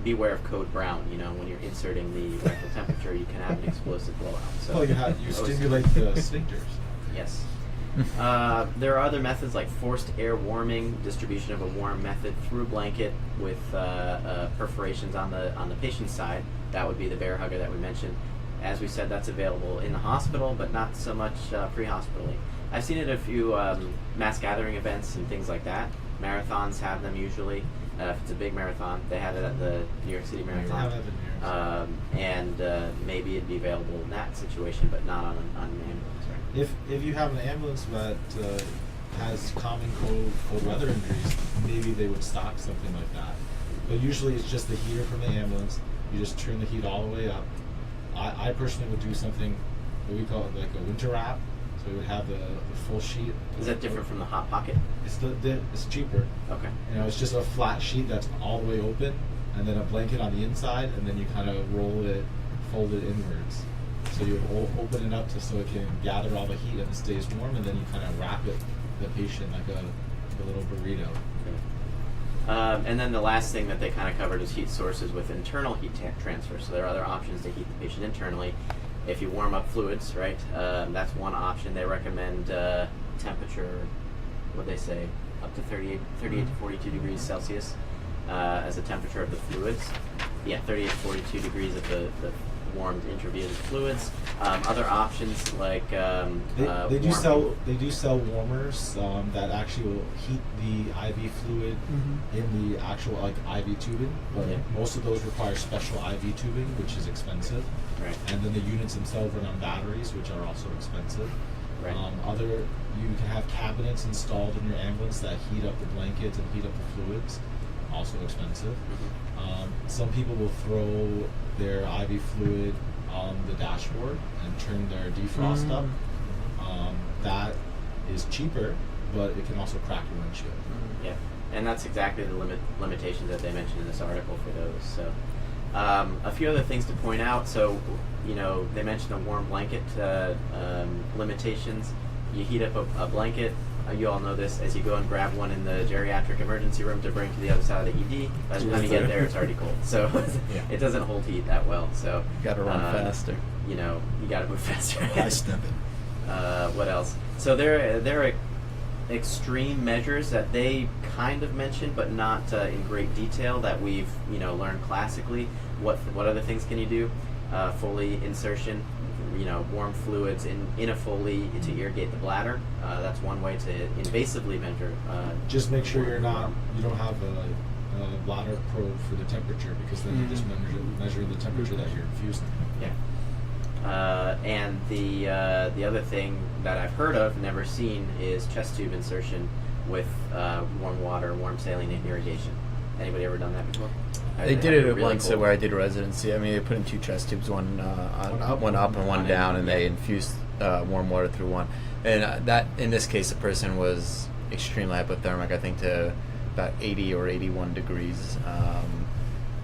beware of code brown. When you're inserting the rectal temperature, you can have an explosive blowout. So you stimulate the sphincters. Yes. There are other methods like forced air warming, distribution of a warm method through a blanket with perforations on the patient's side. That would be the bear hugger that we mentioned. As we said, that's available in the hospital, but not so much pre-hospitally. I've seen it at a few mass gathering events and things like that. Marathons have them usually. If it's a big marathon, they have it at the New York City Marathon. Maybe it'd be available in that situation, but not on an ambulance. Right? If you have an ambulance that has common cold weather injuries, maybe they would stock something like that. But usually it's just the heater from the ambulance. You just turn the heat all the way up. I personally would do something what we call it like a winter wrap. So we would have the full sheet. Is that different from the hot pocket? It's cheaper. Okay. It's just a flat sheet that's all the way open, and then a blanket on the inside, and then you kind of roll it, fold it inwards. So you open it up so it can gather all the heat and it stays warm, and then you kind of wrap the patient like a little burrito. Okay. And then the last thing that they kind of covered is heat sources with internal heat transfer. So there are other options to heat the patient internally. If you warm up fluids, right, that's one option. They recommend temperature, what they say, up to 38 to 42 degrees Celsius as a temperature of the fluids. Yeah, 38 to 42 degrees of the warmed intravenous fluids. Other options like they do sell warmers that actually will heat the IV fluid in the actual IV tubing, but most of those require special IV tubing, which is expensive. Right. And then the units themselves run on batteries, which are also expensive. Right. You can have cabinets installed in your ambulance that heat up the blankets and heat up the fluids, also expensive. Some people will throw their IV fluid on the dashboard and turn their defrost up. That is cheaper, but it can also crack your windshield. Yeah, and that's exactly the limitations that they mentioned in this article for those. So, a few other things to point out. So, they mentioned a warm blanket limitations. You heat up a blanket. You all know this. As you go and grab one in the geriatric emergency room to bring to the other side of the ED, by the time you get there, it's already cold. So it doesn't hold heat that well. So you got to run faster. You got to move faster. High step it. What else? So there are extreme measures that they kind of mentioned, but not in great detail, that we've learned classically. What other things can you do? Foley insertion. Warm fluids in a Foley to irrigate the bladder. That's one way to invasively measure. Just make sure you don't have a bladder probe for the temperature, because then you're just measuring the temperature that you're infusing. Yeah. And the other thing that I've heard of, never seen, is chest tube insertion with warm water, warm saline irrigation. Anybody ever done that before? They did it Really once cool. where I did residency. I mean, they put in 2 chest tubes, one up and one down, and they infused warm water through one. And that, in this case, the person was extremely hypothermic, I think to about 80 or 81 degrees.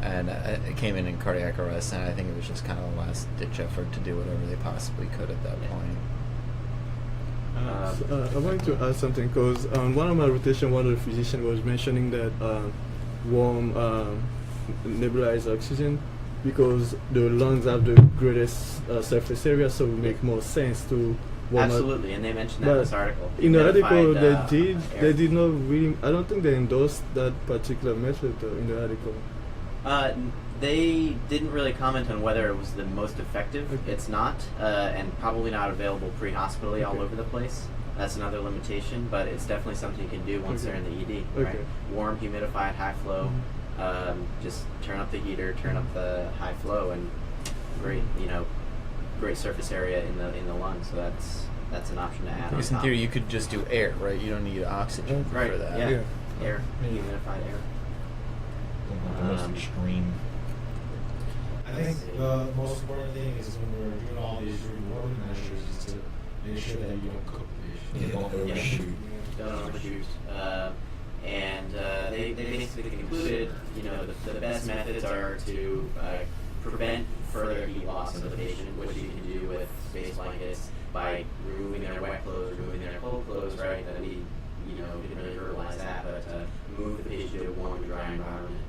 And it came in cardiac arrest, and I think it was just kind of a last-ditch effort to do whatever they possibly could at that point. I wanted to add something because on one of my rotation, one of the physicians was mentioning that warm nebulized oxygen, because the lungs have the greatest surface area, so it would make more sense to warm Absolutely, and they mentioned that in But this article. in the article, Humidified, they air. did not really. I don't think they endorsed that particular method in the article. They didn't really comment on whether it was the most effective. Okay. It's not, and probably not available pre-hospitally all Okay. over the place. That's another limitation, but it's definitely something you can do once Okay. they're in the ED. Okay. Right? Warm, humidified, high flow. Just turn up the heater, turn up the high flow, and great, great surface area in the lungs. So that's an option to add. Because on in top. theory, you could just do air, right? You don't need oxygen Right, for that. yeah. Yeah. Air, humidified air. The most Um, extreme. I think the most important thing is when we're doing all these rewarding measures is to make sure that you don't cook the You patient. don't overshoot. Don't overshoot. And they basically concluded, the best methods are to prevent further heat loss of the patient, which you can do with space blankets by removing their wet clothes, removing their cold clothes, right? That we, didn't really verbalize that, but move the patient to a warm, dry environment.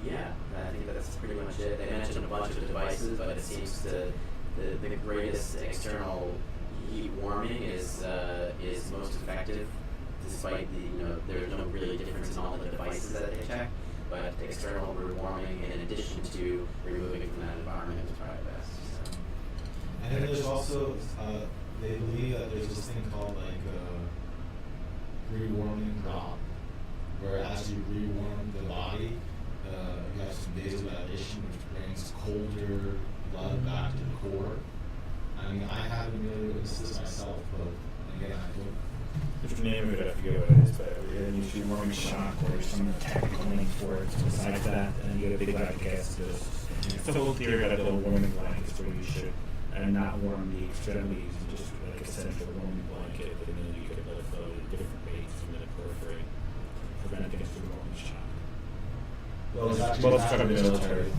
Yeah, I think that's pretty much it. They mentioned a bunch of devices, but it seems the greatest external heat warming is most effective, despite there's no really difference in all the devices that they check. But external warming, in addition to removing it from that environment, is probably best. So. And then there's also, they believe that there's this thing called rewarming rod, where as you rewarm the body, you have some vasodilation, which brings colder blood back to the core. I mean, I haven't really witnessed this myself, but again, I don't. If the name of it, I forget what it is, but you usually warming shock or some technical name for it. Besides that, and you get a big lactic acid dose. It's a whole theory about the warming blankets where you should not warm the extremities, and just like a central warming blanket, and then you get blood flow to different rates from the periphery, prevent against the warming shock. Well, it's actually Well, it's not kind of really military.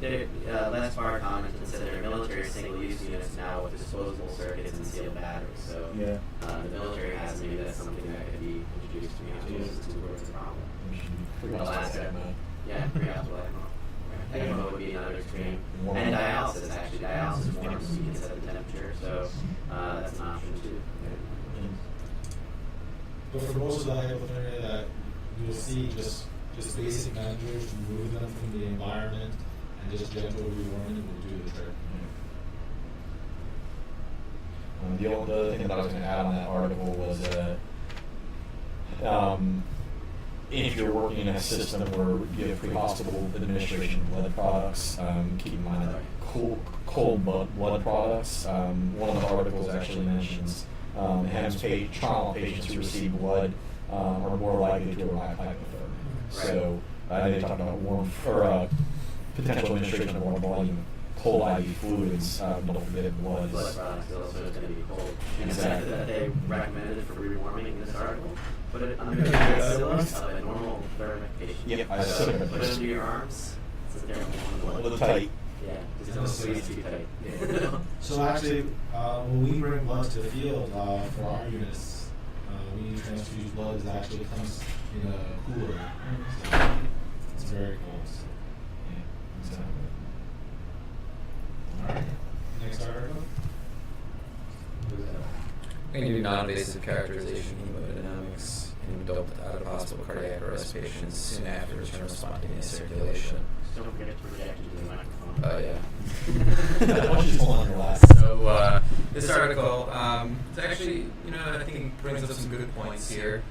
Les Barr commented and said they're military single-use units now with disposable circuits and sealed batteries. So Yeah. the military has maybe that's something that could be introduced to hospitals towards the problem. Pre-hospital ECMO. Yeah, pre-hospital ECMO would be another extreme. And dialysis, actually. Dialysis warms, you can set the temperature, so that's an option too. But for most of the hypothermia that you'll see, just basic measures, remove them from the environment, and just gentle rewarming will do the trick. The other thing that I was going to add on that article was if you're working in a system where you have pre-hospital administration of blood products, keep in mind that cold blood products. One of the articles actually mentions HEMS trauma patients who receive blood are more likely to arrive hypothermia. So they talk about warm or potential administration of warm volume cold IV fluids. Don't forget blood. Blood products also is going to be cold. And the Exactly. fact that they recommended for rewarming in this article, put it under the axilla of a normal thermic patient. Yep, I saw it. Put it under your arms, sit there and warm A blood. little tight. Yeah, just don't squeeze too tight. So actually, when we bring blood to the field for our units, we transfuse blood that actually comes in a cooler. So it's very cold. Yeah, exactly. All right. Next article. We can do non-invasive characterization hemodynamics in adult out-of-hospital cardiac arrest patients soon after return of spontaneous circulation. Don't forget to project into the microphone. Oh, yeah. Why don't you just hold on your last? So this article, it's actually, I think brings up some good points here.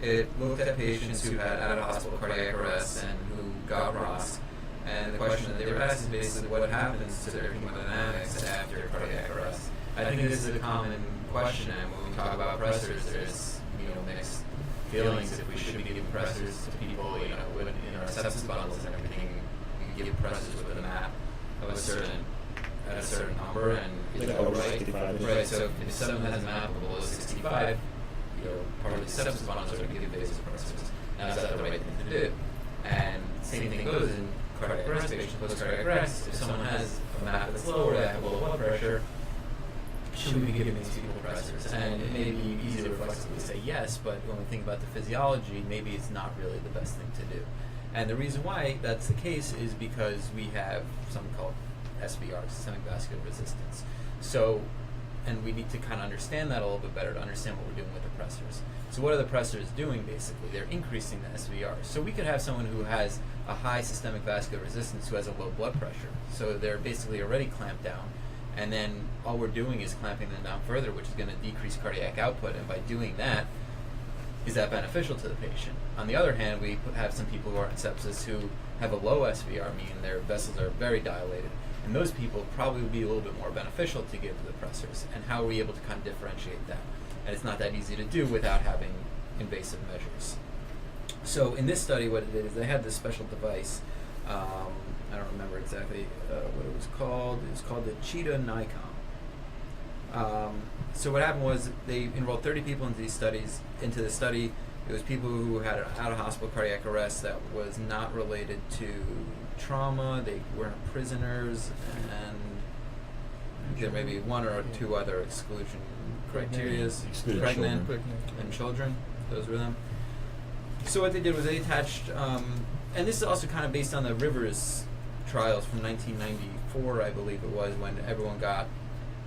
It looked at patients who had out-of-hospital cardiac arrest and who got ROSC. And the question that they were asked is basically what happens to their hemodynamics after cardiac arrest. I think this is a common question, and when we talk about pressors, there's mixed feelings if we should be giving pressors to people. When in our sepsis bundles and everything, we give pressors with a map of a certain number, and Like over 65. right. So if someone has a map of below 65, part of the sepsis bundles are going to give vasopressors. Now, is that the right thing to do? And same thing goes in cardiac arrest patients, post-cardiac arrest. If someone has a map that's low or they have low blood pressure, should we be giving these people pressors? And it may be easy to reflexively say yes, but when we think about the physiology, maybe it's not really the best thing to do. And the reason why that's the case is because we have something called SVR, systemic vascular resistance. So, and we need to kind of understand that a little bit better to understand what we're doing with the pressors. So what are the pressors doing basically? They're increasing the SVR. So we could have someone who has a high systemic vascular resistance who has a low blood pressure. So they're basically already clamped down. And then all we're doing is clamping them down further, which is going to decrease cardiac output. And by doing that, is that beneficial to the patient? On the other hand, we have some people who are in sepsis who have a low SVR, meaning their vessels are very dilated. And those people probably would be a little bit more beneficial to give the pressors. And how are we able to kind of differentiate that? And it's not that easy to do without having invasive measures. So in this study, what it did is they had this special device. I don't remember exactly what it was called. It was called the Cheetah Nikon. So what happened was they enrolled 30 people into the study. It was people who had an out-of-hospital cardiac arrest that was not related to trauma. They weren't prisoners, and there may be one or two other exclusion criteria. Pregnant and children. Those were them. So what they did was they attached, and this is also kind of based on the Rivers trials from 1994, I believe it was, when everyone got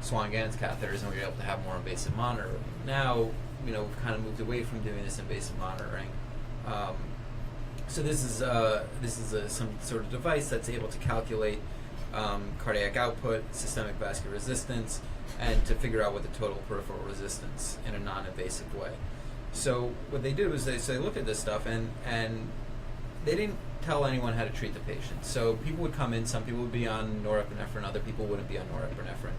Swan-Ganz catheters and we were able to have more invasive monitoring. Now, we've kind of moved away from doing this invasive monitoring. So this is some sort of device that's able to calculate cardiac output, systemic vascular resistance, and to figure out what the total peripheral resistance in a non-invasive way. So what they did was they looked at this stuff and they didn't tell anyone how to treat the patient. So people would come in, some people would be on norepinephrine, other people wouldn't be on norepinephrine.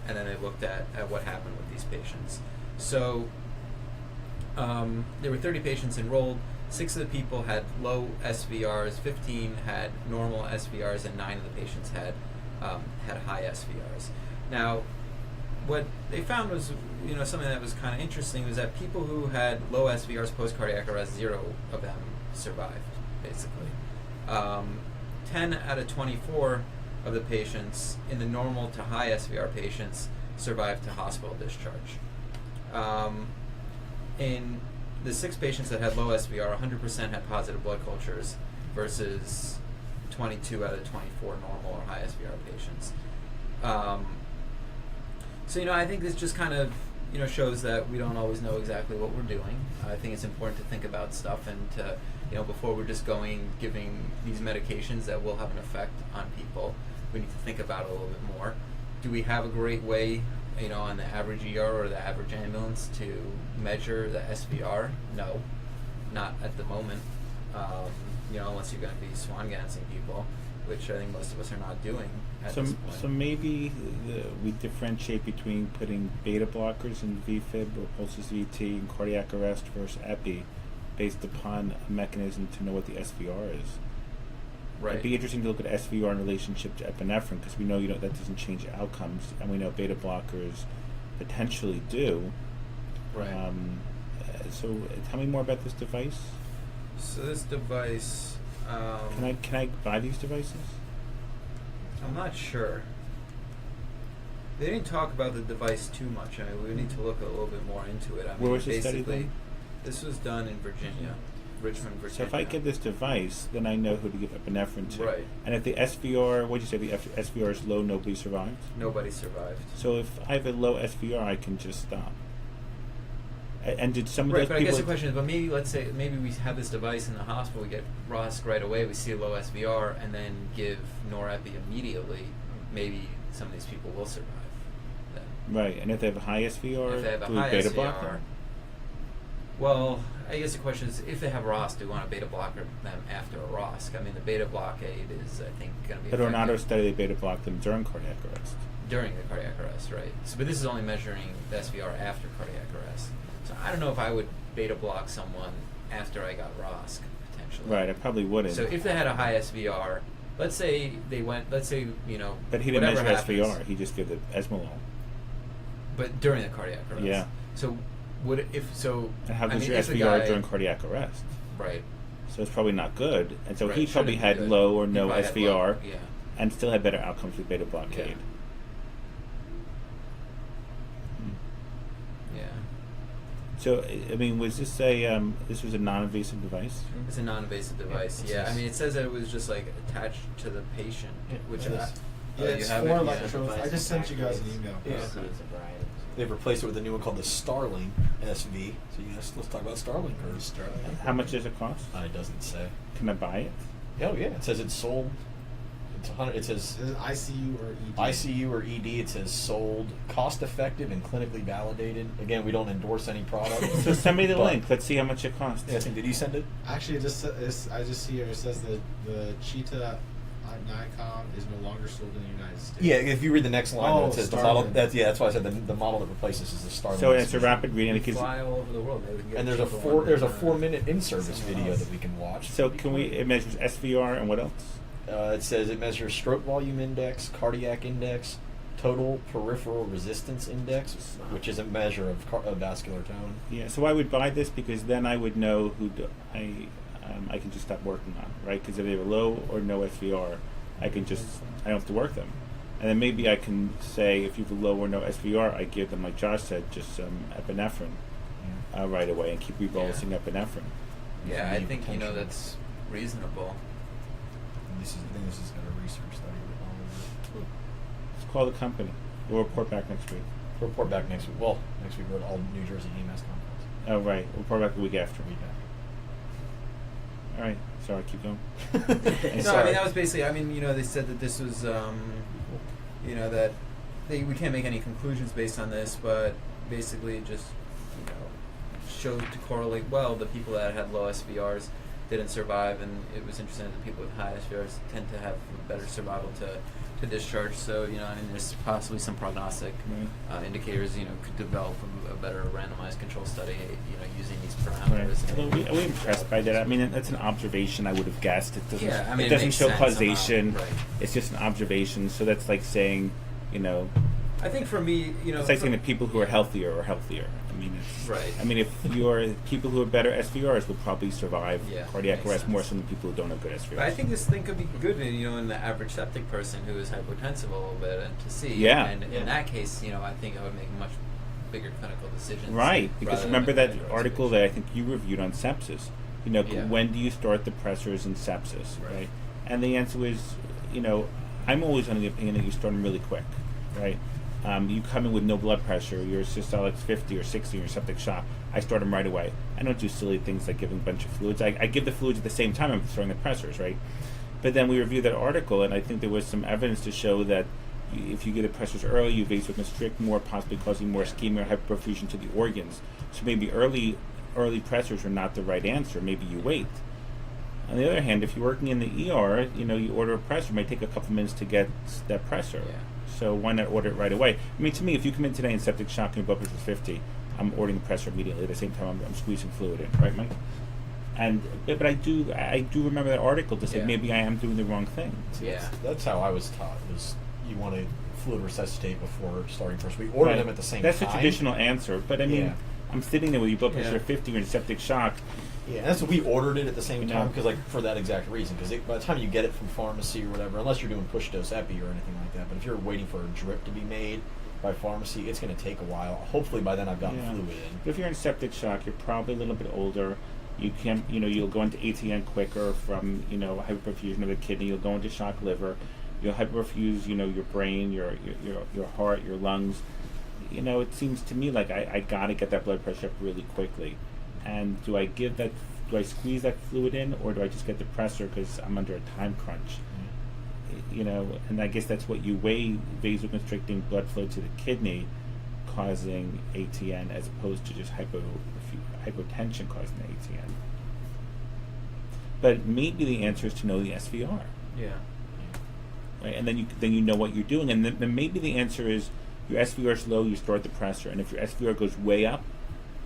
And then they looked at what happened with these patients. So there were 30 patients enrolled. 6 of the people had low SVRs, 15 had normal SVRs, and 9 of the patients had high SVRs. Now, what they found was, something that was kind of interesting was that people who had low SVRs post-cardiac arrest, 0 of them survived, basically. 10 out of 24 of the patients in the normal to high SVR patients survived to hospital discharge. In the 6 patients that had low SVR, 100% had positive blood cultures versus 22 out of 24 normal or high SVR patients. So, I think this just kind of, shows that we don't always know exactly what we're doing. I think it's important to think about stuff and to, before we're just giving these medications that will have an effect on people, we need to think about it a little bit more. Do we have a great way, on the average ER or the average ambulance to measure the SVR? No, not at the moment. Unless you're going to be Swan-Gansing people, which I think most of us are not doing at this point. So maybe we differentiate between putting beta blockers in VFib or pulses VT in cardiac arrest versus epi based upon a mechanism to know what the SVR is. Right. It'd be interesting to look at SVR in relationship to epinephrine because we know that doesn't change outcomes, and we know beta blockers potentially do. Right. So tell me more about this device. So this device. Can I buy these devices? I'm not sure. They didn't talk about the device too much. We need to look a little bit more into it. Where was this study done? This was done in Virginia, Richmond, Virginia. So if I get this device, then I know who to give epinephrine to. Right. And if the SVR, what'd you say, the SVR is low, nobody survived? Nobody survived. So if I have a low SVR, I can just stop. And did some of right, those but people... I guess the question is, but maybe, let's say, maybe we have this device in the hospital, we get ROSC right away, we see a low SVR, and then give norepi immediately, maybe some of these people will survive then. Right, and if they have a high SVR, If they have a do we high beta SVR, block them? well, I guess the question is, if they have ROSC, do we want to beta blocker them after a ROSC? The beta blockade is, I think, going to be But Ornato effective. study, they beta blocked them during cardiac arrest. during the cardiac arrest, right? So, but this is only measuring the SVR after cardiac arrest. So I don't know if I would beta block someone after I got ROSC, potentially. Right, I probably wouldn't. So if they had a high SVR, let's say, you know, but he didn't whatever measure happens, SVR. He just gave the esmolol. But during the cardiac arrest. Yeah. So And how I goes mean, your if the SVR guy- during cardiac arrest? Right. So it's probably not good. And so Right, he probably shouldn't be had good. low or He no probably had SVR low, yeah. and still had better outcomes with beta blockade. Yeah. So, I mean, was this this was a non-invasive device? It's a non-invasive device. it Yeah, I says- mean, it says that it was just like attached to the patient, which it I, is. Yeah, you it's have 4 it, yeah. electrodes. I just sent you guys an email. Yeah. Yeah. See, it's a variety. They've replaced it with a new one called the Starling SV. So yes, let's talk about Starling first. How much does it cost? It doesn't say. Can I buy it? Oh yeah, it says it's sold. It's 100. It says Is it ICU or ED? ICU or ED. It says sold, cost-effective, and clinically validated. Again, we don't endorse any product. So send me the But- link. Let's see how much it costs. Yeah, Tim, did you send it? Actually, I just see here it says that the Cheetah Nikon is no longer sold in the United States. Yeah, if you read the next line, Oh, it says the Starling. model. That's why I said the model that replaces is the Starling. So it's a SV. rapid reading. It gives, fly all over the world. Maybe we can get And a there's a cheaper one than, 4-minute in-service somewhere video else. that we can watch. so can we? It measures SVR and what else? It says it measures stroke volume index, cardiac index, total peripheral resistance index, which is a measure of vascular tone. Yeah. So I would buy this because then I would know I can just stop working on, right? Because if they have a low or no SVR, I don't have to work them. And then maybe I can say if you have a low or no SVR, I give them, like Josh said, just some epinephrine right away and keep rebolsing epinephrine. Yeah, I think Potential. that's reasonable. I think this is got a research study with all of it. Let's call the company. We'll report back next week. We'll report back next week. Well, next week we're at all New Jersey EMS conference. Oh, right. We'll report back the week after. Week All right. Sorry, keep going. after. No, I mean that was basically. I mean, you know, they said that this was, you know, that we can't make any conclusions based on this, but basically just, you know, showed to correlate well the people that had low SVRs didn't survive, and it was interesting that the people with high SVRs tend to have better survival to discharge. So, you know, I mean, there's possibly some prognostic indicators, you know, could develop a better randomized control study, you know, using these parameters. Right. We're impressed by that. I mean, that's an observation I would have guessed. It doesn't, Yeah, I mean, it it doesn't makes show sense causation. somehow, right. It's just an observation. So that's like saying, you know, I think for me, you know, it's like saying that people who are healthier are healthier. I mean, it's, Right. I mean, if you're people who have better SVRs will probably survive Yeah, cardiac makes arrest sense. more so than people who don't have good SVRs. But I think this thing could be good, you know, in the average septic person who is hypotensive a little bit, and to see. Yeah. And in that case, you know, I think I would make much bigger clinical decisions. Right, because rather remember than that the article that I think you reviewed on sepsis. You know, Yeah. when do you start the pressors in sepsis, Right. right? And the answer is, you know, I'm always under the opinion that you start them really quick, right? You come in with no blood pressure, your systolic's 50 or 60, your septic shock. I start them right away. I don't do silly things like giving a bunch of fluids. I give the fluids at the same time I'm starting the pressors, right? But then we reviewed that article, and I think there was some evidence to show that if you get the pressors early, you vasoconstrict more, possibly causing more ischemia or hyperperfusion to the organs. So maybe early pressors are not the right answer. Maybe you wait. On the other hand, if you're working in the ER, you know, you order a pressor. It might take a couple minutes to get that pressor. Yeah. So why not order it right away? I mean, to me, if you come in today in septic shock and your blood pressure is 50, I'm ordering the pressor immediately. At the same time, I'm squeezing fluid in, right, Mike? And but I do remember that article to say Yeah. maybe I am doing the wrong thing. Yeah. That's how I was taught. Was you want to fluid resuscitate before starting first? We order Right. them at the same That's time. the traditional answer. But I mean, Yeah. I'm sitting there with your blood pressure Yeah. at 50 or in septic shock. Yeah, and that's what we ordered it at the same You time know. because, like, for that exact reason. Because by the time you get it from pharmacy or whatever, unless you're doing push dose epi or anything like that, but if you're waiting for a drip to be made by pharmacy, it's going to take a while. Hopefully, by then I've gotten Yeah. fluid in. But if you're in septic shock, you're probably a little bit older. You can, you know, you'll go into ATN quicker from, you know, hyperperfusion of the kidney. You'll go into shock liver. You'll hyperperfuse, you know, your brain, your heart, your lungs. You know, it seems to me like I got to get that blood pressure up really quickly. And do I squeeze that fluid in, or do I just get the pressure because I'm under a time crunch? You know, and I guess that's what you weigh vasoconstricting blood flow to the kidney causing ATN as opposed to just hypotension causing ATN. But maybe the answer is to know the SVR. Yeah. right? And then you know what you're doing, and then maybe the answer is your SVR is low, you start the pressor, and if your SVR goes way up,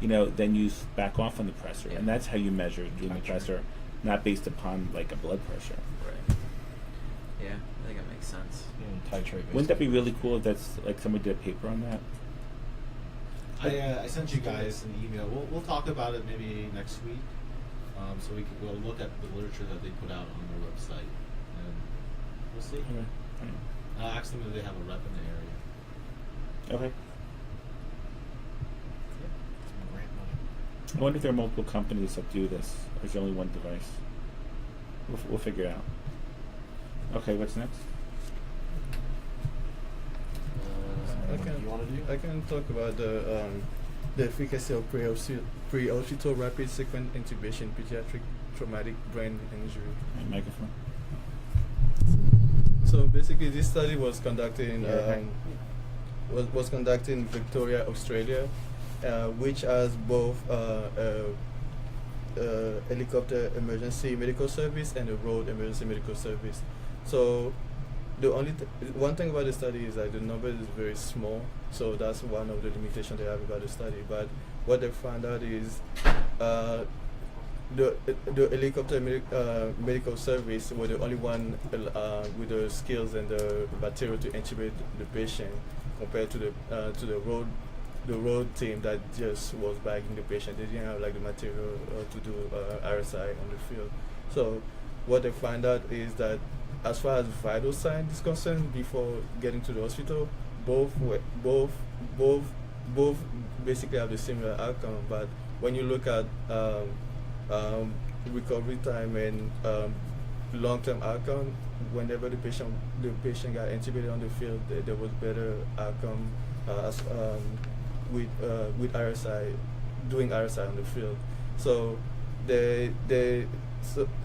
then you back off on the pressor, and that's how you measure doing the pressor, not based upon like a blood pressure. Right. Yeah, I think that makes sense. Titrate. Wouldn't that be really cool if that's like somebody did a paper on that? I sent you guys an email. We'll talk about it maybe next week, so we can go look at the literature that they put out on their website, and we'll see. Okay. I'll ask them if they have a rep in the area. Okay. Some grant money. I wonder if there are multiple companies that do this, or is there only one device? We'll figure it out. Okay, what's next? I can talk about the efficacy of pre-hospital rapid sequence intubation pediatric traumatic brain injury. Microphone. So basically, this study was conducted in was conducted in Victoria, Australia, which has both helicopter emergency medical service and a road emergency medical service. So the only one thing about the study is that the number is very small, so that's one of the limitations they have about the study. But what they found out is the helicopter medical service were the only one with the skills and the material to intubate the patient, compared to the road team that just was bagging the patient. They didn't have like the material to do RSI on the field. So what they find out is that as far as vital signs is concerned, before getting to the hospital, both basically have the similar outcome. But when you look at recovery time and long-term outcome, whenever the patient got intubated on the field, there was better outcome with RSI, doing RSI on the field. So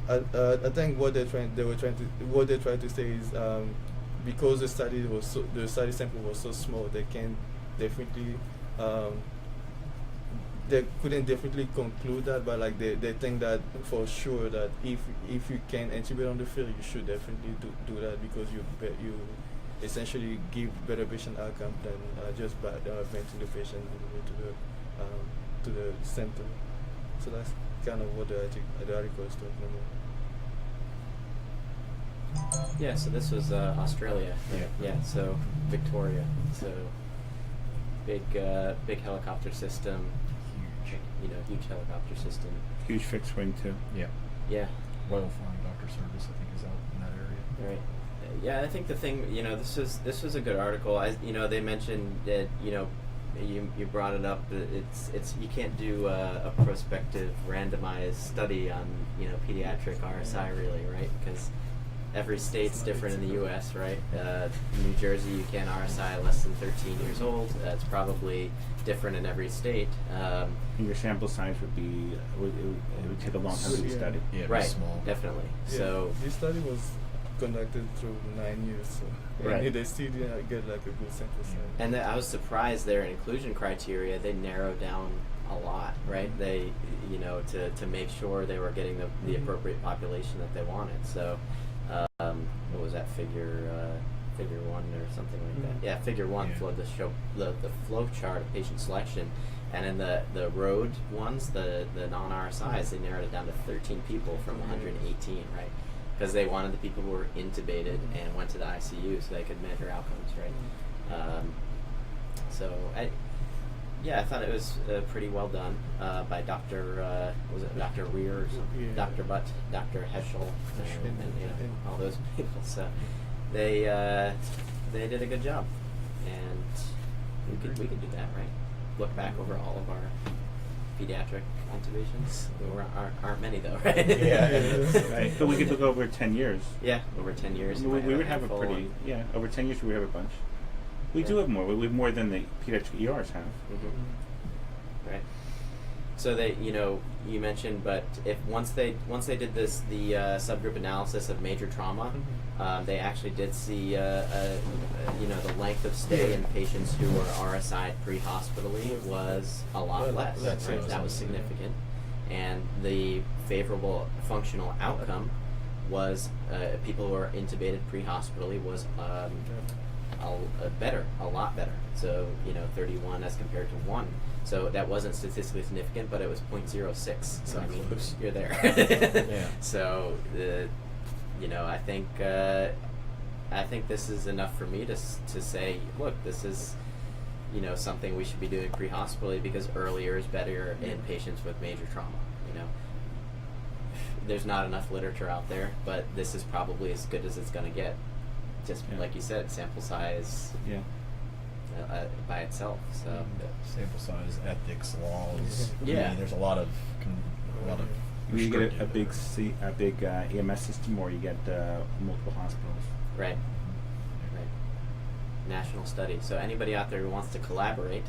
I think what they tried to say is because the study sample was so small, they can definitely they couldn't definitely conclude that, but like they think that for sure that if you can intubate on the field, you should definitely do that, because you essentially give better patient outcome than just by venting the patient to the center. So that's kind of what the article is talking about. Yeah, so this was Australia. Right? Yeah, so Victoria. So big helicopter system. Huge helicopter system. Huge fixed wing too. Yeah. Yeah. Royal Flying Doctor Service, I think, is out in that area. Right. Yeah, I think the thing, this was a good article. They mentioned that, you brought it up. It's you can't do a prospective randomized study on pediatric RSI really, right? Because every state's different in the U.S., right? New Jersey, you can't RSI less than 13 years old. It's probably different in every state. Your sample size would take a long time to study. Yeah, right. Small. Definitely. Yeah, So this study was conducted through 9 years, so Right. they still didn't get like a good sample size. And I was surprised their inclusion criteria, they narrowed down a lot, right? They, to make sure they were getting the appropriate population that they wanted. So, what was that figure 1 or something like that? Yeah, figure 1 Yeah. flowed to show the flow chart of patient selection. And in the road ones, the non-RSIs, they narrowed it down to 13 people from 118, right? Because they wanted the people who were intubated and went to the ICU so they could measure outcomes, right? I thought it was pretty well done by Dr. Was it Dr. Weir or something? Yeah. Dr. Butt, Dr. Heschel, and all those people. So they did a good job, and we could do that, right? Look back over all of our pediatric intubations. There aren't many though, right? Yeah. Right. But we could look over 10 years. Yeah, over 10 years. We would have a pretty, over 10 years we would have a bunch. We do have more. We have more than the pediatric ERs have. Mm-hmm. Right. So they, you mentioned, but if once they did the subgroup analysis of major trauma, they actually did see, the length of stay in patients who were RSI'd pre-hospitally was a lot less. Right? That was significant, and the favorable functional outcome was people who are intubated pre-hospitally was a lot better. So 31 as compared to 1. So that wasn't statistically significant, but it was 0.06. So I mean, you're there. Yeah. So I think this is enough for me to say, look, this is something we should be doing pre-hospitally, because earlier is better in patients with major trauma. There's not enough literature out there, but this is probably as good as it's going to get. Just like you said, sample size by itself. So sample size, ethics, laws. Yeah. I mean, there's a lot of You get a big EMS system, or you get multiple hospitals. Right. National study. So anybody out there who wants to collaborate,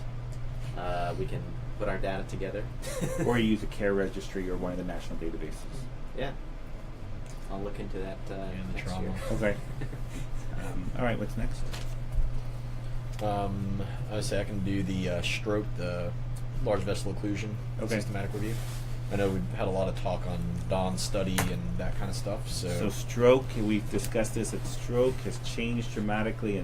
we can put our data together. Or you use a care registry or one of the national databases. Yeah. I'll look into that next trauma. year. Okay. All right, what's next? I would say I can do the stroke, the large vessel occlusion systematic review. I know we've had a lot of talk on Don's study and that kind of stuff. So stroke, we've discussed this, that stroke has changed dramatically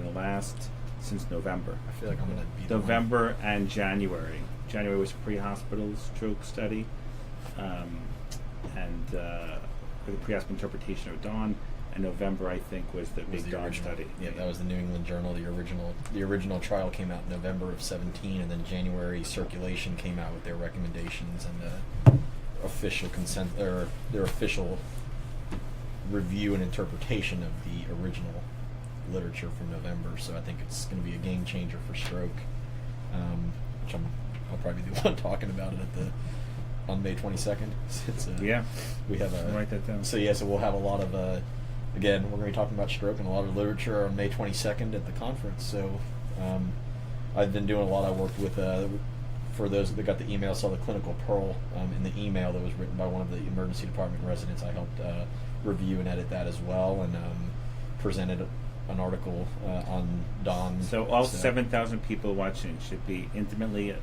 since November. I feel like I'm going to be November and January. January was pre-hospital stroke study, and the pre-hospital interpretation of Dawn. And November, I think, was the big Dawn study. Yeah, that was the New England Journal. The original trial came out in November of 17, and then January Circulation came out with their recommendations and official consent, or their official review and interpretation of the original literature from November. So I think it's going to be a game changer for stroke, which I'll probably be the one talking about it on May 22nd. We have I'll write that down. So we'll have a lot of. Again, we're going to be talking about stroke and a lot of literature on May 22nd at the conference. So I've been doing a lot. I worked with, for those that got the email, saw the clinical pearl in the email that was written by one of the emergency department residents. I helped review and edit that as well, and presented an article on Dawn. So all 7,000 people watching should be intimately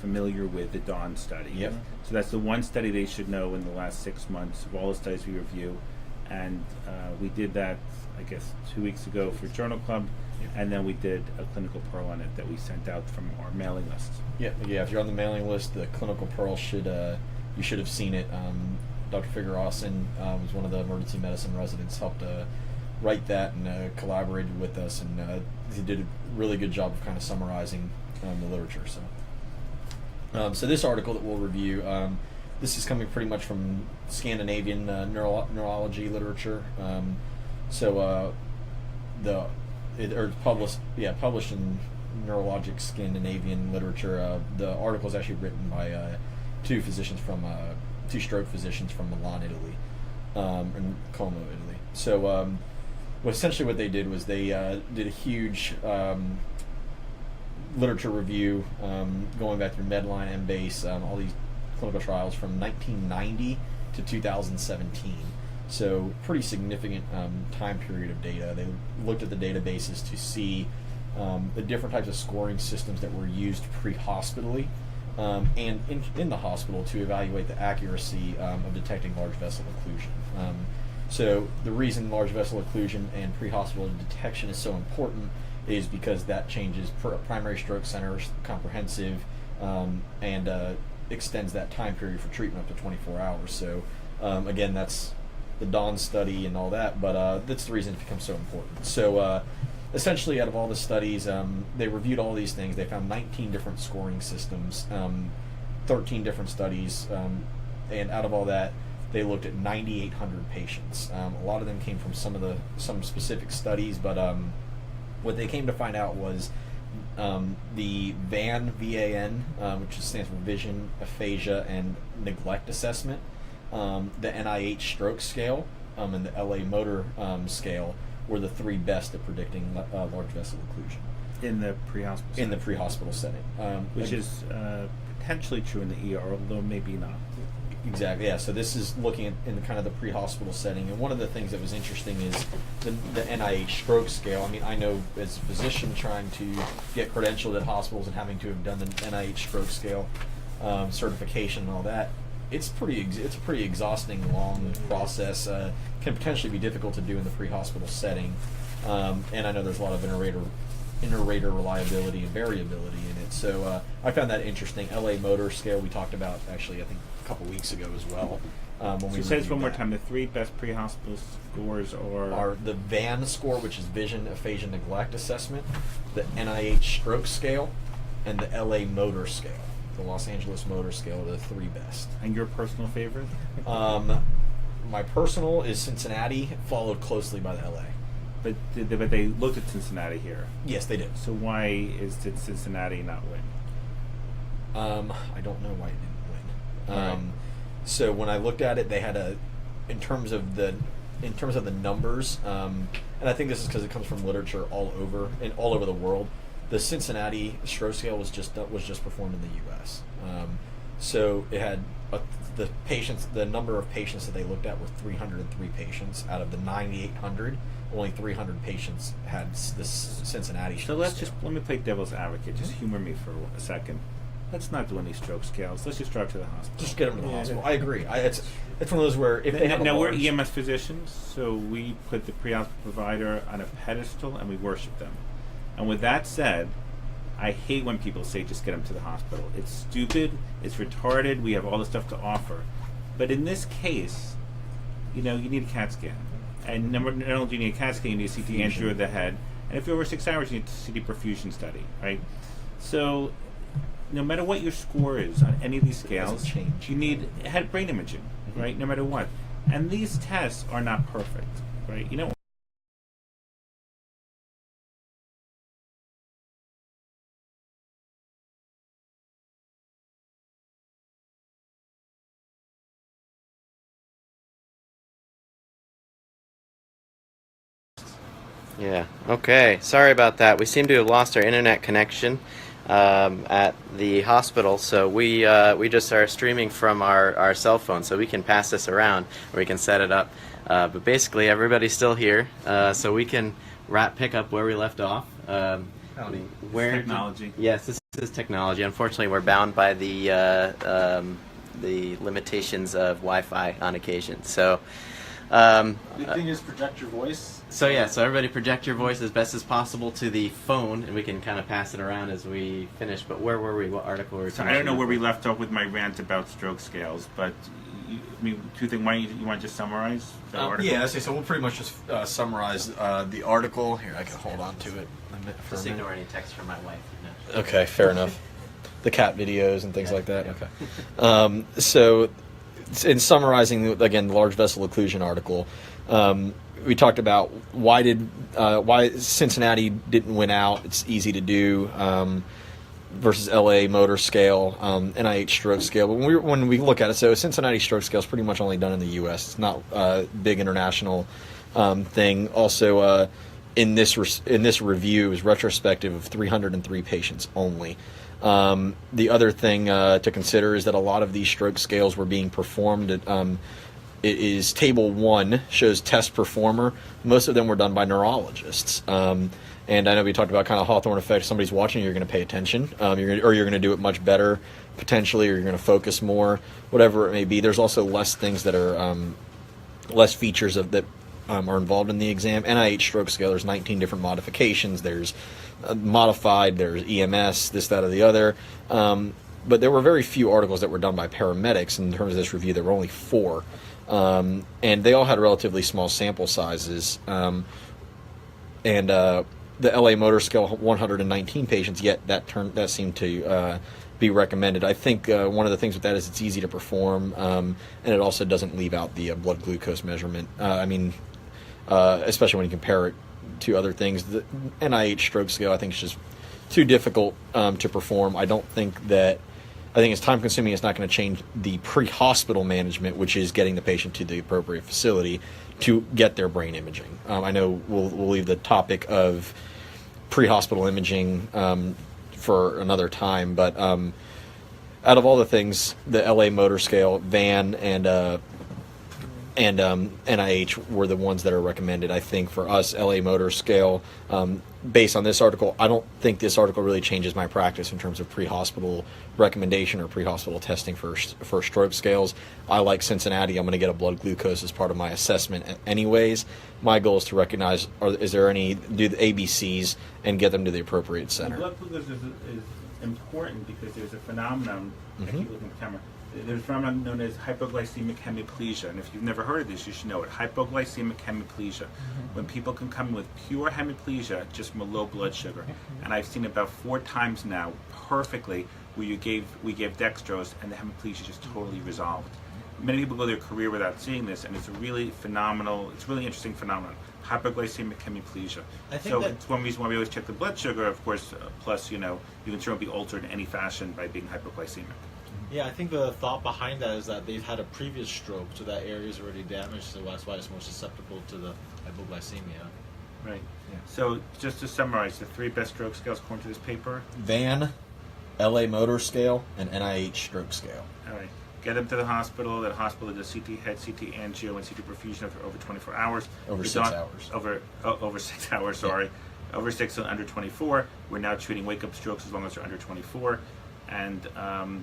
familiar with the Dawn study. Yep. So that's the one study they should know in the last 6 months of all the studies we review. And we did that, I guess, 2 weeks ago for Journal Club, and then we did a clinical pearl on it that we sent out from our mailing list. Yeah. If you're on the mailing list, the clinical pearl you should have seen it. Dr. Figueroa was one of the emergency medicine residents, helped write that and collaborated with us, and he did a really good job of kind of summarizing the literature. So this article that we'll review. This is coming pretty much from Scandinavian neurology literature. Published in Neurologic Scandinavian literature. The article is actually written by two stroke physicians from Milan, Italy, and Como, Italy. So essentially what they did was they did a huge literature review going back through Medline, MBase, all these clinical trials from 1990 to 2017. So pretty significant time period of data. They looked at the databases to see the different types of scoring systems that were used pre-hospitally and in the hospital to evaluate the accuracy of detecting large vessel occlusion. So the reason large vessel occlusion and pre-hospital detection is so important is because that changes primary stroke centers, comprehensive, and extends that time period for treatment up to 24 hours. So again, that's the Dawn study and all that, but that's the reason it becomes so important. So essentially, out of all the studies, they reviewed all these things. They found 19 different scoring systems, 13 different studies, and out of all that, they looked at 9,800 patients. A lot of them came from some specific studies, but what they came to find out was the VAN, V-A-N, which stands for Vision, Aphasia, and Neglect Assessment, the NIH Stroke Scale, and the LA Motor Scale were the three best at predicting large vessel occlusion. In the pre-hospital setting. In the pre-hospital setting. Which is potentially true in the ER, although maybe not. Exactly, yeah. So this is looking at in kind of the pre-hospital setting, and one of the things that was interesting is the NIH stroke scale. I mean, I know as a physician trying to get credentialed at hospitals and having to have done the NIH stroke scale certification and all that, it's a pretty exhausting, long process. can potentially be difficult to do in the pre-hospital setting. And I know there's a lot of inter-rater reliability and variability in it. So I found that interesting. LA Motor Scale we talked about actually I think a couple weeks ago as well. When we So say this one more reviewed time. The 3 best pre-hospital scores are the VAN score, which is Vision Aphasia Neglect Assessment, the NIH Stroke Scale, and the LA Motor Scale. The Los Angeles Motor Scale are the 3 best. and your personal favorite? My personal is Cincinnati, followed closely by the LA. But they looked at Cincinnati here. Yes, they did. So why did Cincinnati not win? I don't know why it didn't win. All right. So when I looked at it, they had in terms of the numbers, and I think this is because it comes from literature all over the world. The Cincinnati stroke scale was just performed in the U.S. So it had the number of patients that they looked at were 303 patients out of the 9,800. Only 300 patients had this Cincinnati So stroke scale. let me play devil's advocate. Just humor me for a second. Let's not do any stroke scales. Let's just drive to the hospital. Just get them to the hospital. I agree. It's one of those where if they have Now we're large, EMS physicians, so we put the pre-hospital provider on a pedestal and we worship them. And with that said, I hate when people say just get them to the hospital. It's stupid. It's retarded. We have all this stuff to offer. But in this case, you need a CAT scan. And not only do you need a CAT scan, you need a CT angio of the head. And if you're over 6 hours, you need a CT perfusion study, right? So no matter what your score is on any of these scales, change. you need head brain imaging, right? No matter what. And these tests are not perfect, right? Yeah, okay. Sorry about that. We seem to have lost our internet connection at the hospital, so we just are streaming from our cell phone, so we can pass this around, or we can set it up. But basically, everybody's still here, so we can pick up where we left off. Technology. Yes, this is technology. Unfortunately, we're bound by the limitations of Wi-Fi on occasion. So. The thing is, project your voice. So everybody project your voice as best as possible to the phone, and we can kind of pass it around as we finish. But where were we? What article were we? So I don't know where we left off with my rant about stroke scales, but two things. Why you want to just summarize the article? Yeah, so we'll pretty much just summarize the article. Here, I can hold on to it. Just ignore any text from my wife. No. Okay, fair enough. The cat videos and things like that. Okay. So, in summarizing again the large vessel occlusion article, we talked about why Cincinnati didn't win out. It's easy to do versus LA Motor Scale, NIH Stroke Scale. But when we look at it, so Cincinnati Stroke Scale is pretty much only done in the U.S. It's not a big international thing. Also, in this review is retrospective of 303 patients only. The other thing to consider is that a lot of these stroke scales were being performed at it is table 1 shows test performer. Most of them were done by neurologists. And I know we talked about kind of Hawthorne effect. If somebody's watching, you're going to pay attention. You're going to do it much better potentially, or you're going to focus more, whatever it may be. There's also less things that are less features that are involved in the exam. NIH stroke scale, there's 19 different modifications. There's modified, there's EMS, this, that, or the other. But there were very few articles that were done by paramedics. In terms of this review, there were only 4. And they all had relatively small sample sizes. And the LA Motor Scale, 119 patients, yet that seemed to be recommended. I think one of the things with that is it's easy to perform, and it also doesn't leave out the blood glucose measurement. Especially when you compare it to other things. The NIH stroke scale, I think, is just too difficult to perform. I think it's time consuming. It's not going to change the pre-hospital management, which is getting the patient to the appropriate facility to get their brain imaging. I know we'll leave the topic of pre-hospital imaging for another time, but out of all the things, the LA Motor Scale, VAN, and and NIH were the ones that are recommended. I think for us, LA Motor Scale, based on this article, I don't think this article really changes my practice in terms of pre-hospital recommendation or pre-hospital testing for stroke scales. I like Cincinnati. I'm going to get a blood glucose as part of my assessment anyways. My goal is to recognize, do the ABCs and get them to the appropriate center. Blood glucose is important because there's a phenomenon, I keep looking at the camera, there's a phenomenon known as hypoglycemic hemiplegia, and if you've never heard of this, you should know it. Hypoglycemic hemiplegia, when people can come in with pure hemiplegia just from a low blood sugar, and I've seen about 4 times now, perfectly, where we gave dextrose and the hemiplegia just totally resolved. Many people go their career without seeing this, and it's a really phenomenal, it's a really interesting phenomenon. Hypoglycemic hemiplegia. I think so that it's one reason why we always check the blood sugar, of course, plus, you can certainly be altered in any fashion by being hypoglycemic. Yeah, I think the thought behind that is that they've had a previous stroke, so that area is already damaged, so that's why it's more susceptible to the hypoglycemia. Right. Yeah. So just to summarize, the 3 best stroke scales according to this paper. VAN, LA Motor Scale, and NIH Stroke Scale. All right. Get them to the hospital. That hospital does CT head, CT angio, and CT perfusion after over 24 hours. Over 6 hours. Over 6 hours, sorry. Over 6 and under 24. We're now treating wake-up strokes as long as they're under 24. And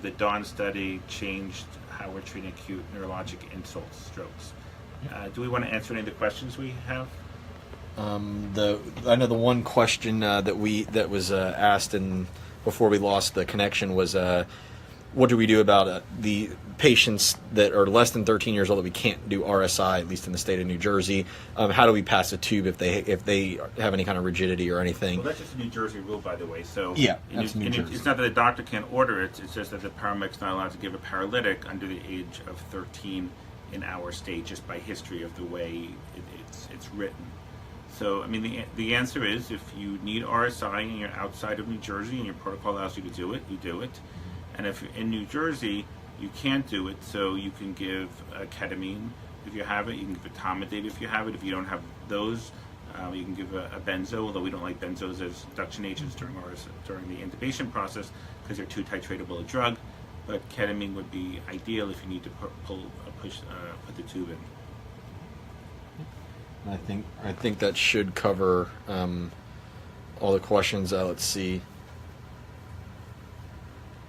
the Dawn study changed how we're treating acute neurologic insult strokes. Do we want to answer any of the questions we have? I know the one question that was asked before we lost the connection was, what do we do about the patients that are less than 13 years old that we can't do RSI, at least in the state of New Jersey? How do we pass a tube if they have any kind of rigidity or anything? Well, that's just a New Jersey rule, by the way. So yeah, that's New Jersey. It's not that the doctor can't order it. It's just that the paramedic's not allowed to give a paralytic under the age of 13 in our state, just by history of the way it's written. So, I mean, the answer is, if you need RSI and you're outside of New Jersey and your protocol allows you to do it, you do it. And if you're in New Jersey, you can't do it, so you can give ketamine if you have it. You can give etomidate if you have it. If you don't have those, you can give a benzo, although we don't like benzos as induction agents during the intubation process because they're too titratable a drug. But ketamine would be ideal if you need to put the tube in. I think that should cover all the questions. Let's see.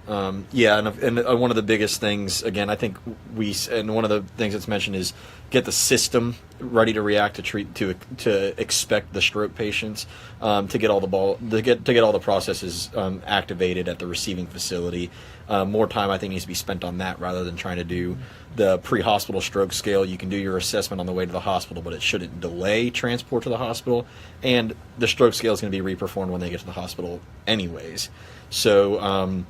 And one of the biggest things, again, I think one of the things that's mentioned is get the system ready to react to expect the stroke patients, to get all the processes activated at the receiving facility. More time, I think, needs to be spent on that rather than trying to do the pre-hospital stroke scale. You can do your assessment on the way to the hospital, but it shouldn't delay transport to the hospital. And the stroke scale is going to be reperformed when they get to the hospital anyways. So,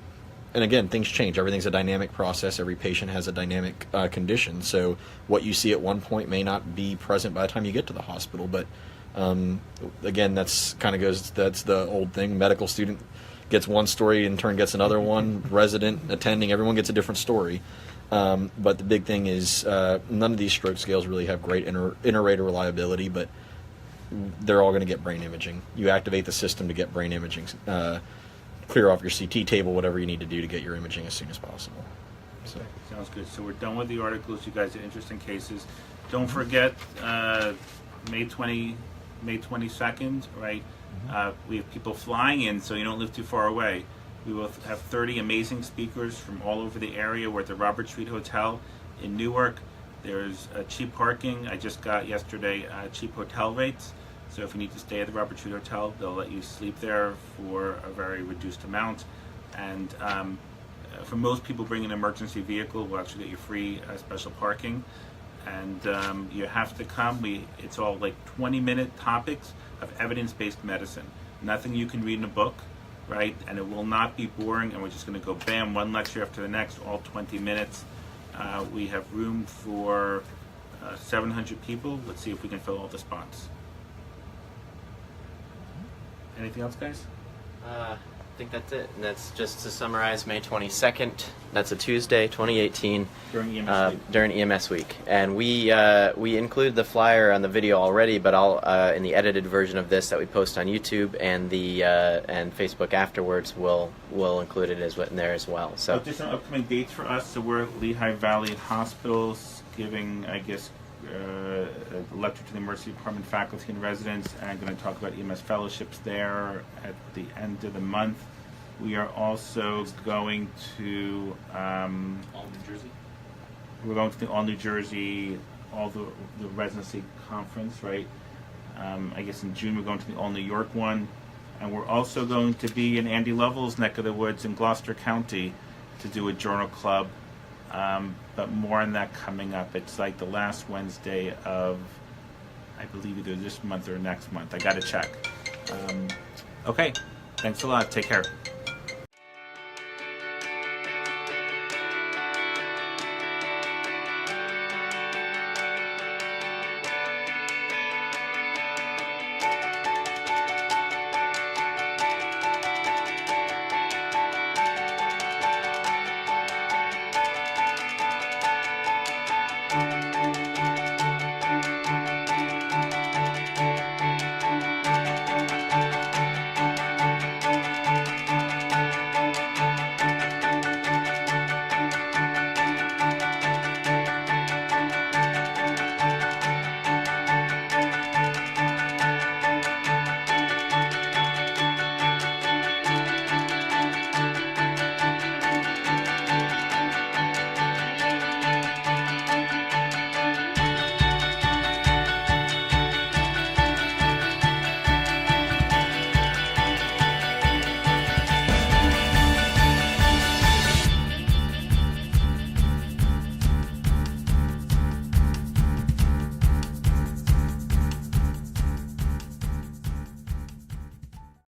and again, things change. Everything's a dynamic process. Every patient has a dynamic condition. So what you see at one point may not be present by the time you get to the hospital. But again, that's the old thing. Medical student gets one story, intern gets another one, resident, attending, everyone gets a different story. But the big thing is none of these stroke scales really have great inter-rater reliability, but they're all going to get brain imaging. You activate the system to get brain imaging. Clear off your CT table, whatever you need to do to get your imaging as soon as possible. So. Sounds good. So we're done with the articles. You guys are interesting cases. Don't forget May 22nd, right? We have people flying in, so you don't live too far away. We will have 30 amazing speakers from all over the area. We're at the Robert Street Hotel in Newark. There's cheap parking. I just got yesterday cheap hotel rates. So if you need to stay at the Robert Street Hotel, they'll let you sleep there for a very reduced amount. And for most people bringing an emergency vehicle, we'll actually get you free special parking. And you have to come. It's all like 20-minute topics of evidence-based medicine. Nothing you can read in a book, right? And it will not be boring, and we're just going to go bam, one lecture after the next, all 20 minutes. We have room for 700 people. Let's see if we can fill all the spots. Anything else, guys? I think that's it. And that's just to summarize, May 22nd. That's a Tuesday, 2018. During EMS week. During EMS week. And we include the flyer on the video already, but I'll in the edited version of this that we post on YouTube and the and Facebook afterwards, we'll include it in there as well. So just some upcoming dates for us. So we're at Lehigh Valley Hospitals giving, I guess, lecture to the emergency department faculty and residents, and I'm going to talk about EMS fellowships there at the end of the month. We are also going to All New Jersey. we're going to the All New Jersey, all the residency conference, right? I guess in June we're going to the All New York one, and we're also going to be in Andy Lovell's neck of the woods in Gloucester County to do a journal club. But more on that coming up. It's like the last Wednesday of, I believe, either this month or next month. I got to check. Okay, thanks a lot. Take care.